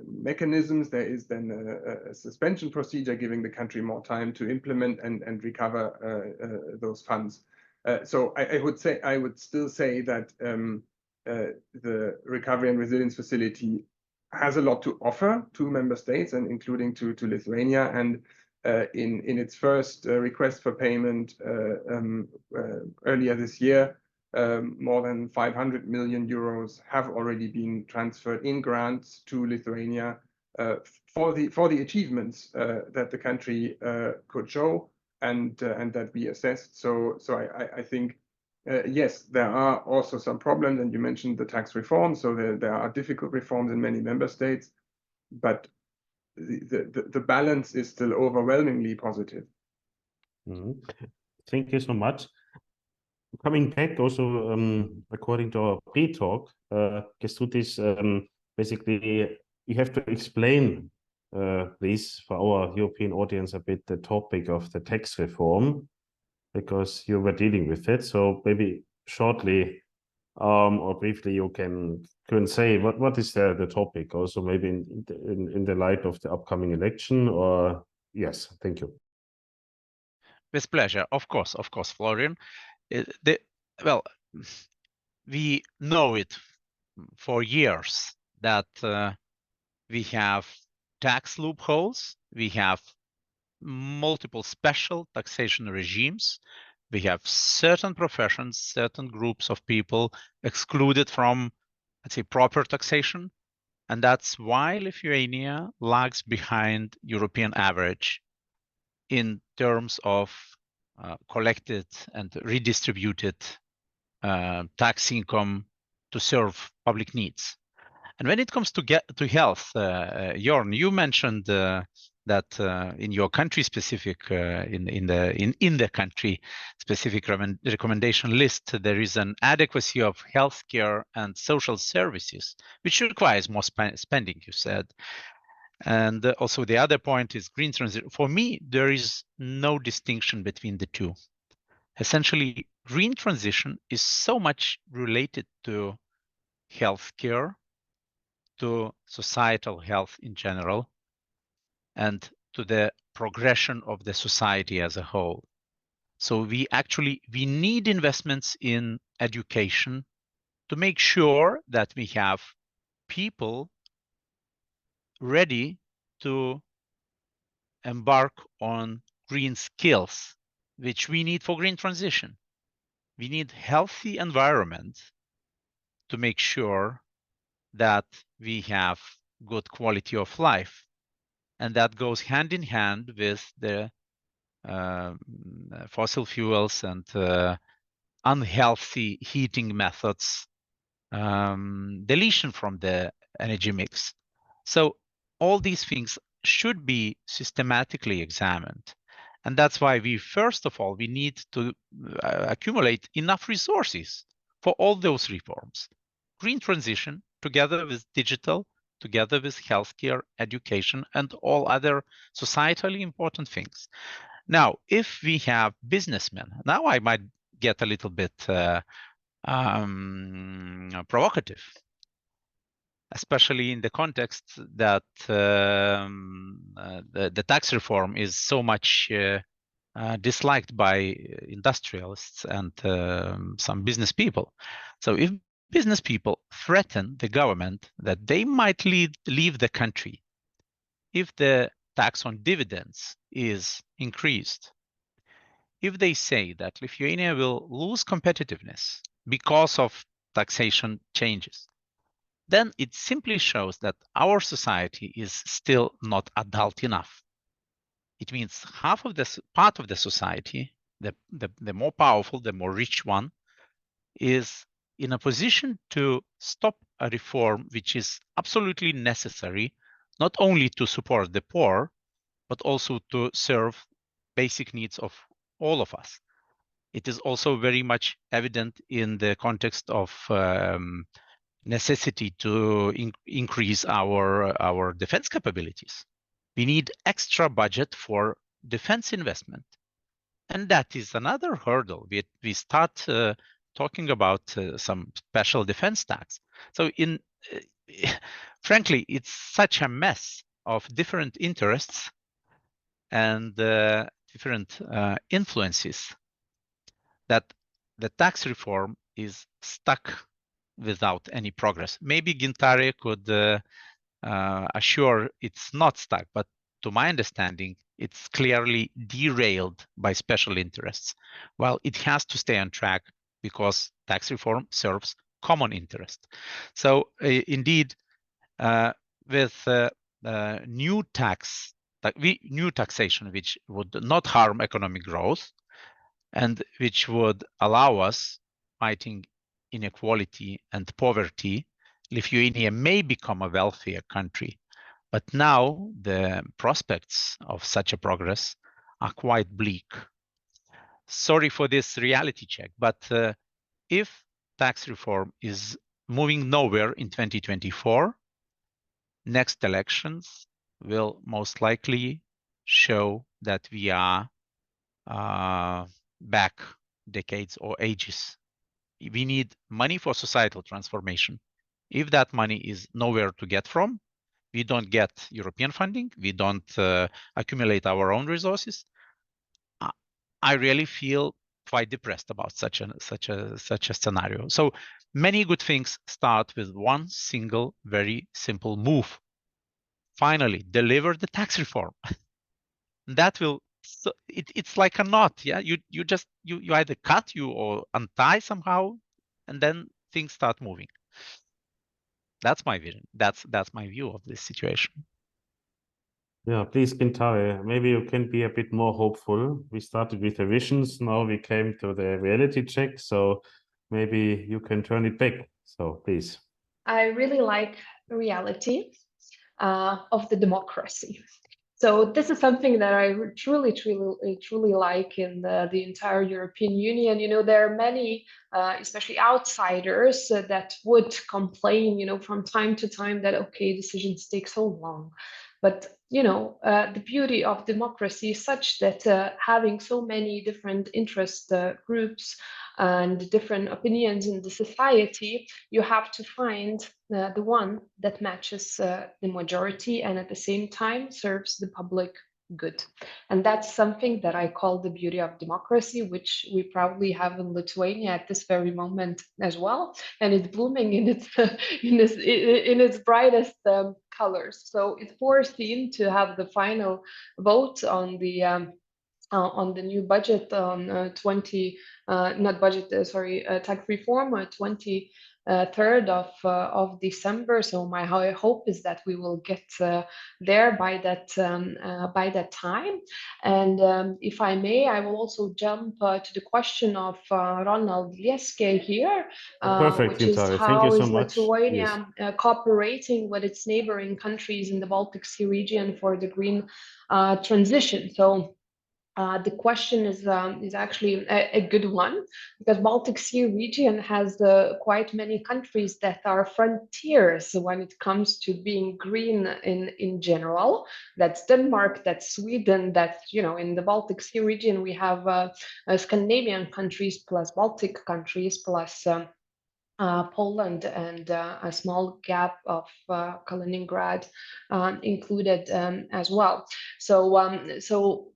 C: mechanisms. There is then a suspension procedure giving the country more time to implement and recover those funds. So I would still say that the Recovery and Resilience Facility has a lot to offer to member states, and including to Lithuania. And in its first request for payment earlier this year, more than 500 million euros have already been transferred in grants to Lithuania for the achievements that the country could show and that we assessed. So I think yes, there are also some problems, and you mentioned the tax reform. So there are difficult reforms in many member states, but the balance is still overwhelmingly positive.
A: Mm-hmm. Thank you so much. Coming back also, according to our pre-talk, Kestutis, basically you have to explain, please, for our European audience a bit the topic of the tax reform, because you were dealing with it. So maybe shortly or briefly you can say what is the topic, also maybe in the light of the upcoming election, or yes, thank you.
D: With pleasure, of course, Florian. Well, we know it for years that we have tax loopholes, we have multiple special taxation regimes, we have certain professions, certain groups of people excluded from, let's say, proper taxation. And that's why Lithuania lags behind European average in terms of collected and redistributed tax income to serve public needs. And when it comes to health, Jorn, you mentioned that in your country specific, in the country specific recommendation list, there is an adequacy of healthcare and social services, which requires more spending, you said. And also the other point is green transition. For me, there is no distinction between the two. Essentially, green transition is so much related to healthcare, to societal health in general, and to the progression of the society as a whole. So we need investments in education to make sure that we have people ready to embark on green skills, which we need for green transition. We need healthy environment to make sure that we have good quality of life. And that goes hand in hand with the fossil fuels and unhealthy heating methods, deletion from the energy mix. So all these things should be systematically examined. And that's why first of all, we need to accumulate enough resources for all those reforms. Green transition, together with digital, together with healthcare, education, and all other societally important things. Now, if we have businessmen, now I might get a little bit provocative, especially in the context that the tax reform is so much disliked by industrialists and some business people. So if business people threaten the government that they might leave the country if the tax on dividends is increased, if they say that Lithuania will lose competitiveness because of taxation changes, then it simply shows that our society is still not adult enough. It means half of this part of the society, the more powerful, the more rich one, is in a position to stop a reform which is absolutely necessary, not only to support the poor, but also to serve basic needs of all of us. It is also very much evident in the context of necessity to increase our defense capabilities. We need extra budget for defense investment. And that is another hurdle. We start talking about some special defense tax. So frankly, it's such a mess of different interests and different influences that the tax reform is stuck without any progress. Maybe Gintare could assure it's not stuck, but to my understanding, it's clearly derailed by special interests. Well, it has to stay on track because tax reform serves common interest. So indeed, with new taxation, which would not harm economic growth and which would allow us fighting inequality and poverty, Lithuania may become a wealthier country. But now the prospects of such a progress are quite bleak. Sorry for this reality check, but if tax reform is moving nowhere in 2024, next elections will most likely show that we are back decades or ages. We need money for societal transformation. If that money is nowhere to get from, we don't get European funding, we don't accumulate our own resources, I really feel quite depressed about such a scenario. So many good things start with one single, very simple move. Finally, deliver the tax reform. That will, so it's like a knot, yeah. You either cut or untie somehow, and then things start moving. That's my vision. That's my view of this situation.
A: Yeah, please, Gintare, maybe you can be a bit more hopeful. We started with the visions, now we came to the reality check, so maybe you can turn it back. So please.
B: I really like reality of the democracy. So this is something that I truly like in the entire European Union. You know, there are many, especially outsiders, that would complain, you know, from time to time that, okay, decisions take so long. But, you know, the beauty of democracy is such that having so many different interest groups and different opinions in the society, you have to find the one that matches the majority and at the same time serves the public good. And that's something that I call the beauty of democracy, which we probably have in Lithuania at this very moment as well. And it's blooming in its in its brightest colors. So it's foreseen to have the final vote on the new budget on tax reform 23rd of December. So my hope is that we will get there by that time. And if I may, I will also jump to the question of Ronald Lieske here,
A: Perfect,
B: which is
A: Gintare.
B: how
A: Thank you so
B: is
A: much.
B: Lithuania
A: Yes.
B: cooperating with its neighboring countries in the Baltic Sea region for the green transition. So the question is actually a good one, because Baltic Sea region has quite many countries that are frontiers when it comes to being green in general. That's Denmark, that's Sweden, that's, in the Baltic Sea region we have Scandinavian countries plus Baltic countries plus Poland and a small gap of Kaliningrad included as well. So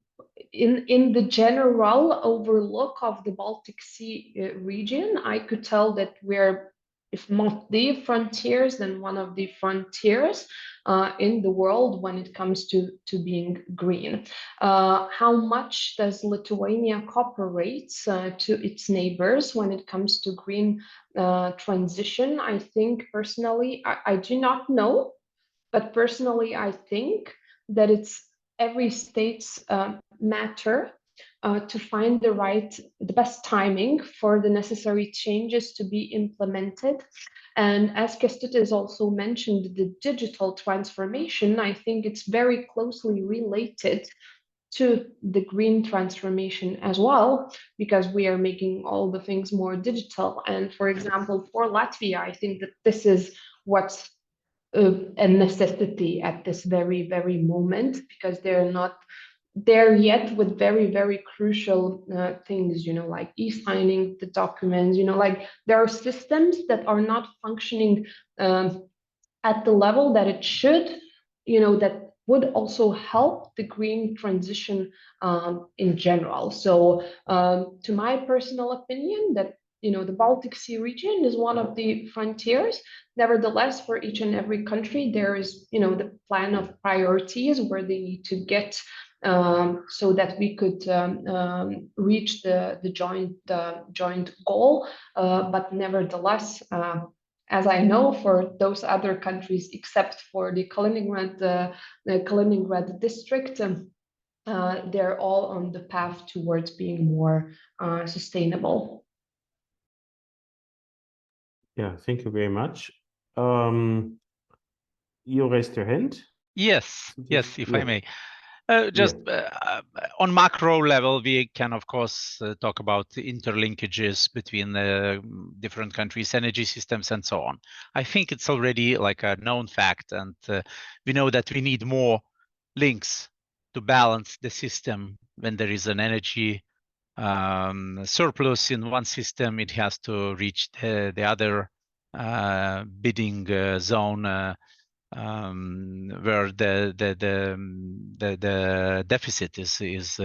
B: in the general overlook of the Baltic Sea region, I could tell that we're, if not the frontiers, then one of the frontiers in the world when it comes to being green. How much does Lithuania cooperate to its neighbors when it comes to green transition? I think personally, I do not know, but personally, I think that it's every state's matter to find the best timing for the necessary changes to be implemented. And as Kestutis also mentioned, the digital transformation, I think it's very closely related to the green transformation as well, because we are making all the things more digital. And for example, for Latvia, I think that this is what's a necessity at this very, very moment, because they're not there yet with very, very crucial things, like e-signing the documents, like there are systems that are not functioning at the level that it should, that would also help the green transition in general. So to my personal opinion, that the Baltic Sea region is one of the frontiers. Nevertheless, for each and every country, there is the plan of priorities where they need to get so that we could reach the joint goal. But nevertheless, as I know, for those other countries, except for the Kaliningrad district, they're all on the path towards being more sustainable.
A: Yeah, thank you very much. You raised your hand?
D: Yes, if I may.
A: Yeah.
D: On macro level, we can, of course, talk about interlinkages between different countries' energy systems and so on. I think it's already like a known fact, and we know that we need more links to balance the system. When there is an energy surplus in one system, it has to reach the other bidding zone where the deficit is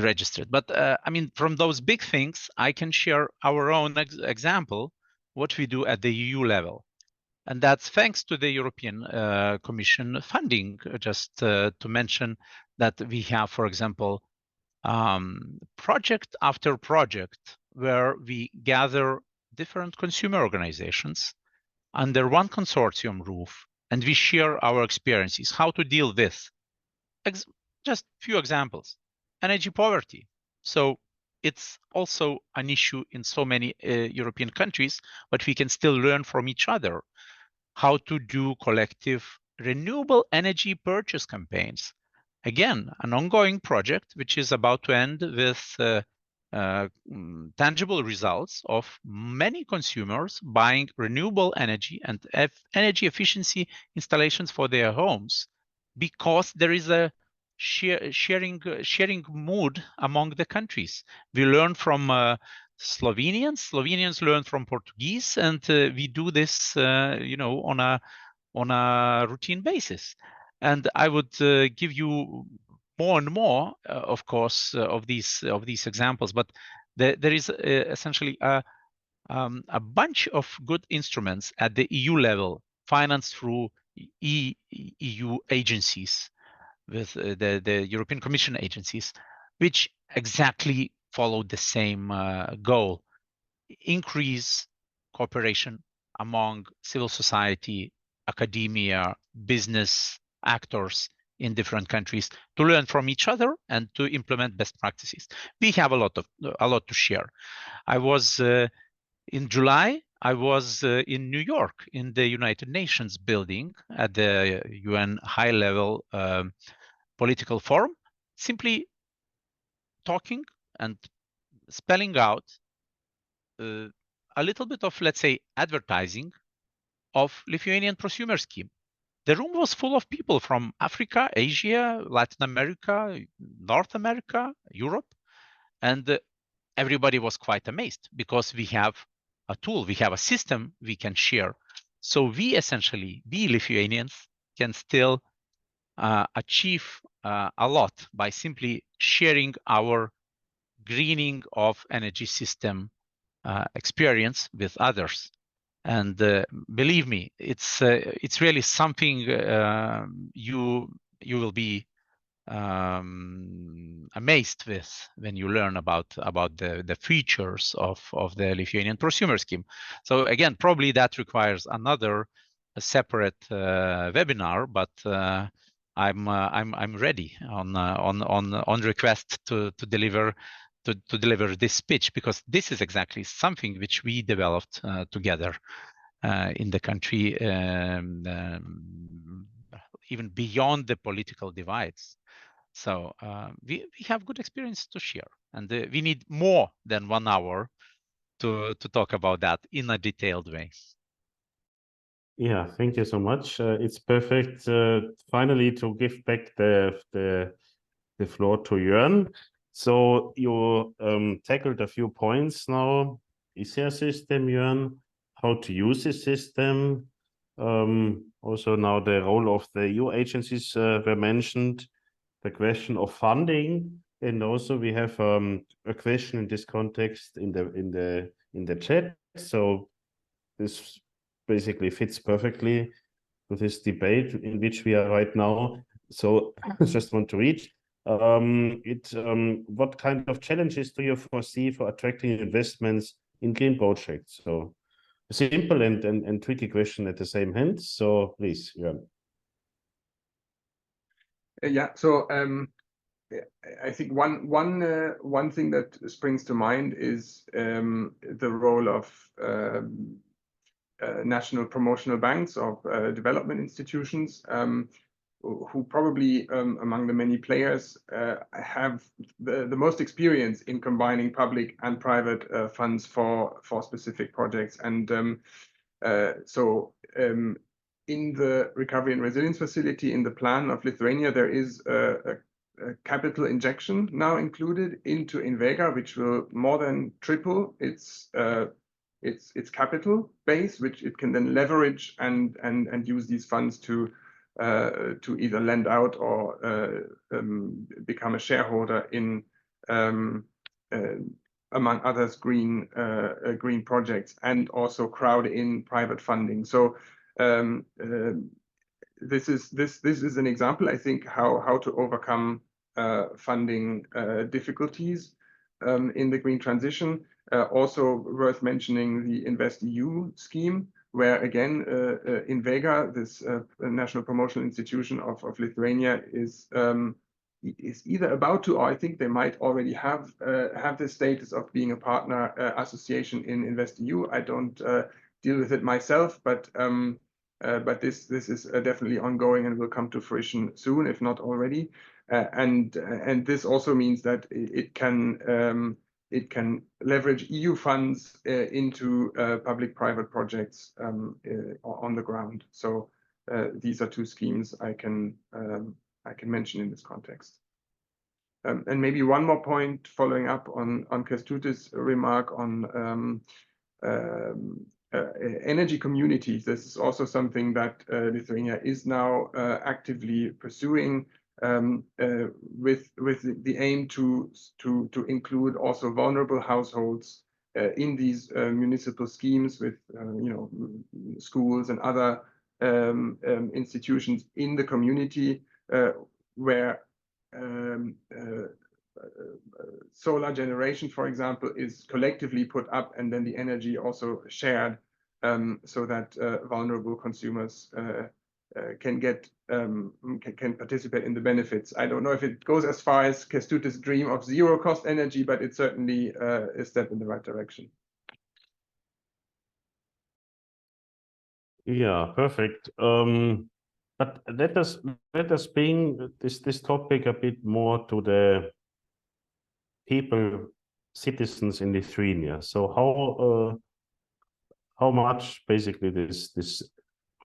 D: registered. But I mean, from those big things, I can share our own example, what we do at the EU level. And that's thanks to the European Commission funding. Just to mention that we have, for example, project after project where we gather different consumer organizations under one consortium roof, and we share our experiences, how to deal with. Just few examples. Energy poverty. So it's also an issue in so many European countries, but we can still learn from each other how to do collective renewable energy purchase campaigns. Again, an ongoing project which is about to end with tangible results of many consumers buying renewable energy and energy efficiency installations for their homes, because there is a sharing mood among the countries. We learn from Slovenians learn from Portuguese, and we do this, on a routine basis. And I would give you more and more, of course, of these examples. But there is essentially a bunch of good instruments at the EU level, financed through EU agencies, with the European Commission agencies, which exactly follow the same goal: increase cooperation among civil society, academia, business actors in different countries to learn from each other and to implement best practices. We have a lot to share. I was in July, I was in New York in the United Nations building at the UN high-level political forum, simply talking and spelling out a little bit of, let's say, advertising of Lithuanian prosumer scheme. The room was full of people from Africa, Asia, Latin America, North America, Europe, and everybody was quite amazed because we have a tool, we have a system we can share. So we essentially, we Lithuanians, can still achieve a lot by simply sharing our greening of energy system experience with others. And believe me, it's really something you will be amazed with when you learn about the features of the Lithuanian prosumer scheme. So again, probably that requires another separate webinar, but I'm ready on request to deliver this speech, because this is exactly something which we developed together in the country, even beyond the political divides. So we have good experience to share, and we need more than 1 hour to talk about that in a detailed way.
A: Yeah, thank you so much. It's perfect finally to give back the floor to Jörn. So you tackled a few points now. Is there a system, Jörn? How to use the system? Also now the role of the EU agencies were mentioned. The question of funding, and also we have a question in this context in the chat. So this basically fits perfectly to this debate in which we are right now. So I just want to read what kind of challenges do you foresee for attracting investments in green projects? So a simple and tricky question at the same hand. So please, Jörn.
C: Yeah, so I think one thing that springs to mind is the role of national promotional banks of development institutions, who probably among the many players have the most experience in combining public and private funds for specific projects. And in the Recovery and Resilience Facility, in the plan of Lithuania, there is a capital injection now included into Invega, which will more than triple its capital base, which it can then leverage and use these funds to either lend out or become a shareholder in, among others, green projects, and also crowd in private funding. So this is an example, I think, how to overcome funding difficulties in the green transition. Also worth mentioning the InvestEU scheme, where again Invega, this national promotional institution of Lithuania, is either about to, or I think they might already have the status of being a partner association in InvestEU. I don't deal with it myself, but this is definitely ongoing and will come to fruition soon, if not already. And this also means that it can leverage EU funds into public-private projects on the ground. So these are two schemes I can mention in this context. And maybe one more point following up on Kestutis' remark on energy communities. This is also something that Lithuania is now actively pursuing, with the aim to include also vulnerable households in these municipal schemes, with schools and other institutions in the community where solar generation, for example, is collectively put up, and then the energy also shared, so that vulnerable consumers can participate in the benefits. I don't know if it goes as far as Kestutis' dream of zero cost energy, but it's certainly a step in the right direction.
A: Yeah, perfect. But let us bring this topic a bit more to the people, citizens in Lithuania. So how much basically this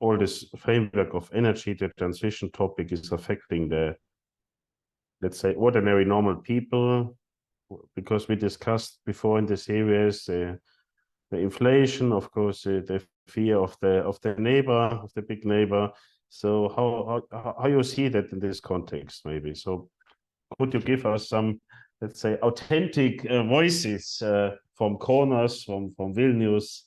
A: all this framework of energy, the transition topic is affecting the, let's say, ordinary normal people, because we discussed before in the series the inflation, of course, the fear of the neighbor, of the big neighbor. So how you see that in this context, maybe? So could you give us some, let's say, authentic voices from Kaunas, from Vilnius,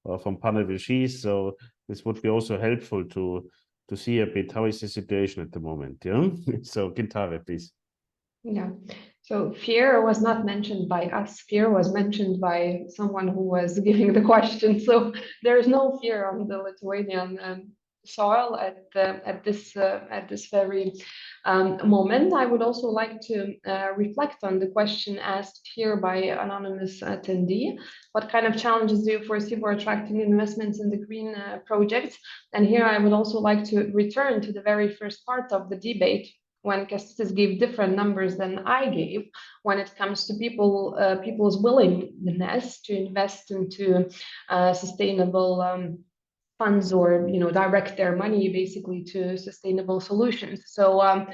A: or from Panevėžys? So this would be also helpful to see a bit how is the situation at the moment. Yeah. So Gintare, please.
B: Yeah. So fear was not mentioned by us. Fear was mentioned by someone who was giving the question. So there is no fear on the Lithuanian soil at this very moment. I would also like to reflect on the question asked here by anonymous attendee. What kind of challenges do you foresee for attracting investments in the green projects? And here I would also like to return to the very first part of the debate, when Kęstutis gave different numbers than I gave, when it comes to people's willingness to invest into sustainable funds, or direct their money basically to sustainable solutions. So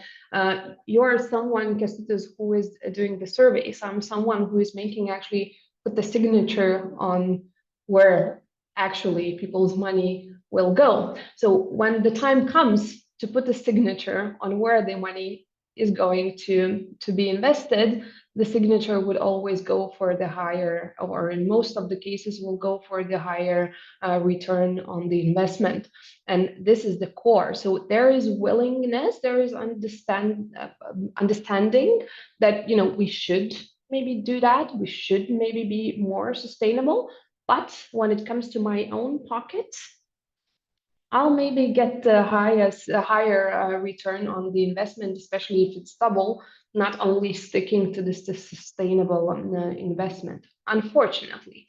B: you're someone, Kęstutis, who is doing the surveys. I'm someone who is making, actually put the signature on where actually people's money will go. So when the time comes to put the signature on where the money is going to be invested, the signature would always go for the higher, or in most of the cases will go for the higher return on the investment. And this is the core. So there is willingness, there is understanding that we should maybe do that, we should maybe be more sustainable. But when it comes to my own pocket, I'll maybe get the higher return on the investment, especially if it's double, not only sticking to this sustainable investment. Unfortunately,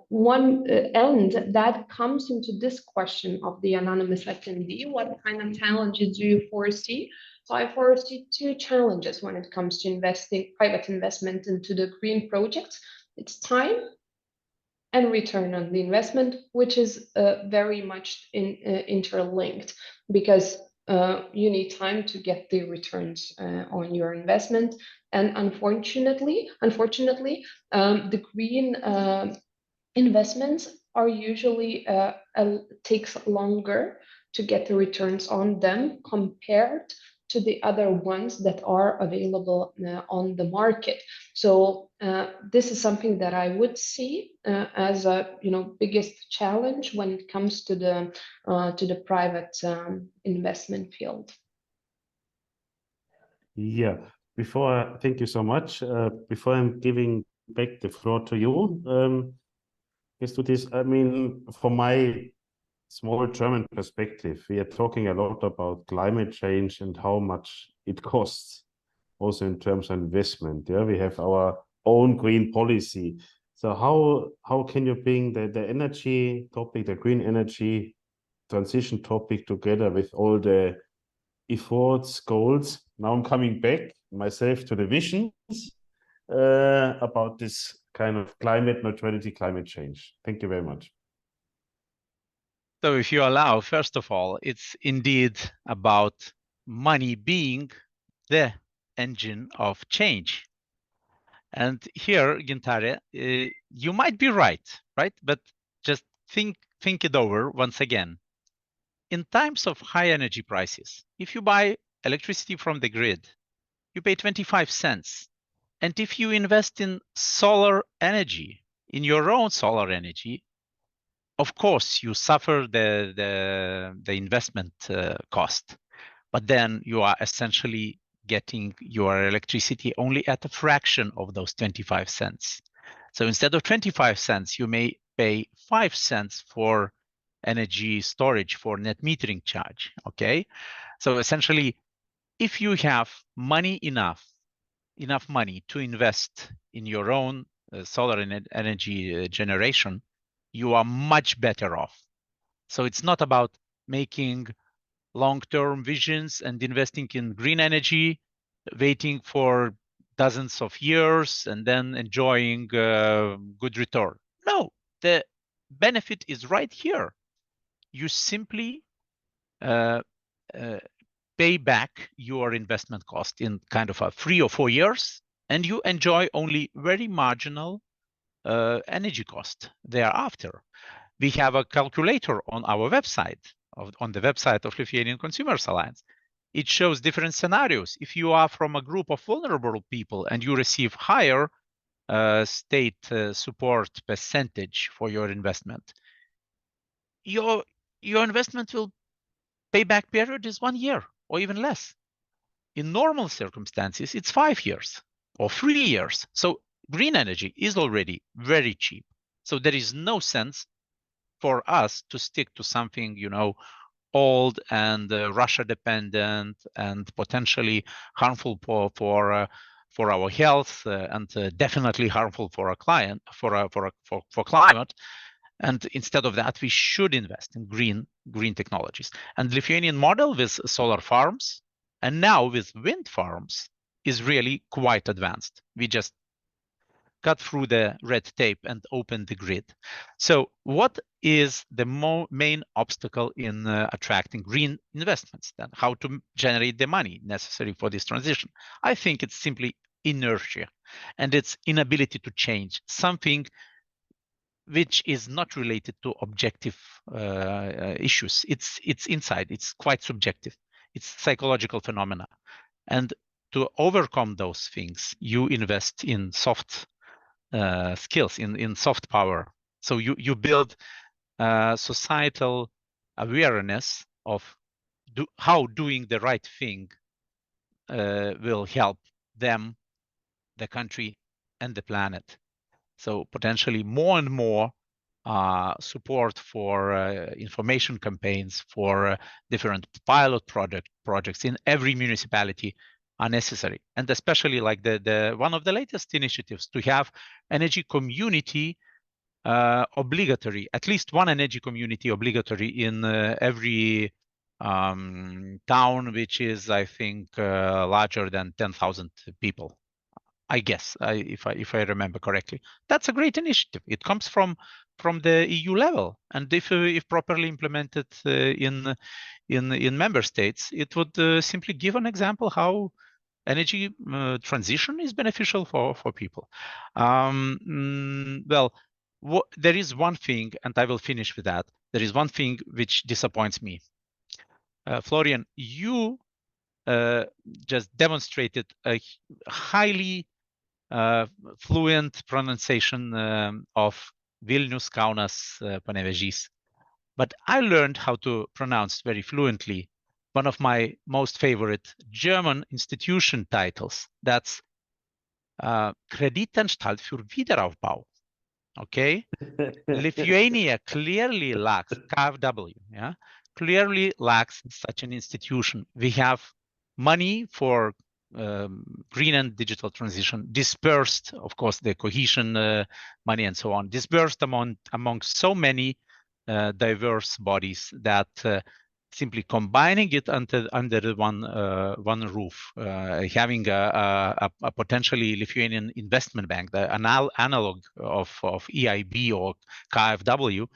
B: one end that comes into this question of the anonymous attendee: what kind of challenges do you foresee? So I foresee two challenges when it comes to private investment into the green projects. It's time and return on the investment, which is very much interlinked, because you need time to get the returns on your investment. And unfortunately, the green investments are usually takes longer to get the returns on them compared to the other ones that are available on the market. So this is something that I would see as a biggest challenge when it comes to the private investment field.
A: Yeah. Thank you so much. Before I'm giving back the floor to you, Kęstutis, I mean, from my small German perspective, we are talking a lot about climate change and how much it costs, also in terms of investment. Yeah, we have our own green policy. So how can you bring the energy topic, the green energy transition topic, together with all the efforts, goals? Now I'm coming back myself to the visions about this kind of climate neutrality, climate change. Thank you very much.
D: So if you allow, first of all, it's indeed about money being the engine of change. And here, Gintare, you might be right? But just think it over once again. In times of high energy prices, if you buy electricity from the grid, you pay 25 cents. And if you invest in solar energy, in your own solar energy, of course, you suffer the investment cost, but then you are essentially getting your electricity only at a fraction of those 25 cents. So instead of 25 cents, you may pay 5 cents for energy storage, for net metering charge, okay? So essentially, if you have enough money to invest in your own solar energy generation, you are much better off. So it's not about making long-term visions and investing in green energy, waiting for dozens of years and then enjoying good return. No, the benefit is right here. You simply pay back your investment cost in kind of a 3 or 4 years, and you enjoy only very marginal energy cost thereafter. We have a calculator on our website, on the website of Lithuanian Consumers Alliance. It shows different scenarios. If you are from a group of vulnerable people and you receive higher state support percentage for your investment, your investment will payback period is 1 year or even less. In normal circumstances, it's 5 years or 3 years. So green energy is already very cheap. So there is no sense for us to stick to something, old and Russia dependent and potentially harmful for our health and definitely harmful for our client for climate. And instead of that, we should invest in green technologies. And Lithuanian model with solar farms and now with wind farms is really quite advanced. We just cut through the red tape and open the grid. So what is the main obstacle in attracting green investments then? How to generate the money necessary for this transition? I think it's simply inertia and its inability to change something which is not related to objective issues. It's inside, it's quite subjective. It's psychological phenomena. And to overcome those things, you invest in soft skills, in soft power. So you build societal awareness of how doing the right thing will help them, the country, and the planet. So potentially more and more support for information campaigns, for different pilot projects in every municipality are necessary. And especially like the one of the latest initiatives to have energy community obligatory, at least one energy community obligatory in every town, which is, I think, larger than 10,000 people. I guess, if I remember correctly, that's a great initiative. It comes from the EU level, and if properly implemented in member states, it would simply give an example how energy transition is beneficial for people. Well, there is one thing, and I will finish with that. There is one thing which disappoints me. Florian, you just demonstrated a highly fluent pronunciation of Vilnius, Kaunas, Panevėžys. But I learned how to pronounce very fluently one of my most favorite German institution titles. That's Kreditanstalt für Wiederaufbau. Okay? Lithuania clearly lacks, KfW, yeah, clearly lacks such an institution. We have money for green and digital transition dispersed, of course, the cohesion money and so on, dispersed among so many diverse bodies that simply combining it under one roof, having a potentially Lithuanian investment bank, the analog of EIB or KfW,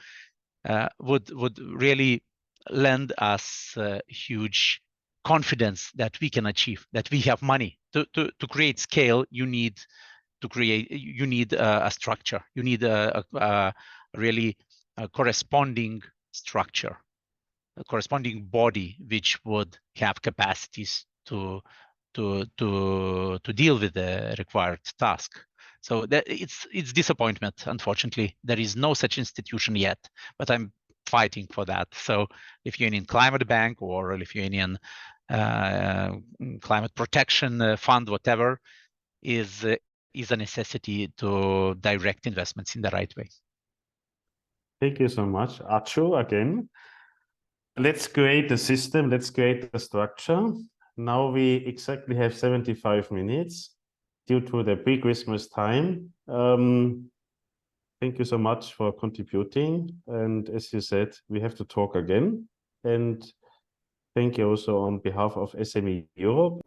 D: would really lend us huge confidence that we can achieve, that we have money to create scale. You need a structure. You need a really corresponding structure, a corresponding body which would have capacities to deal with the required task. So that it's disappointment. Unfortunately, there is no such institution yet, but I'm fighting for that. So Lithuanian Climate Bank or Lithuanian Climate Protection Fund, whatever, is a necessity to direct investments in the right way.
A: Thank you so much, Acho, again. Let's create a system. Let's create a structure. Now we exactly have 75 minutes due to the pre-Christmas time. Thank you so much for contributing. And as you said, we have to talk again. And Thank you also on behalf of SME Europe.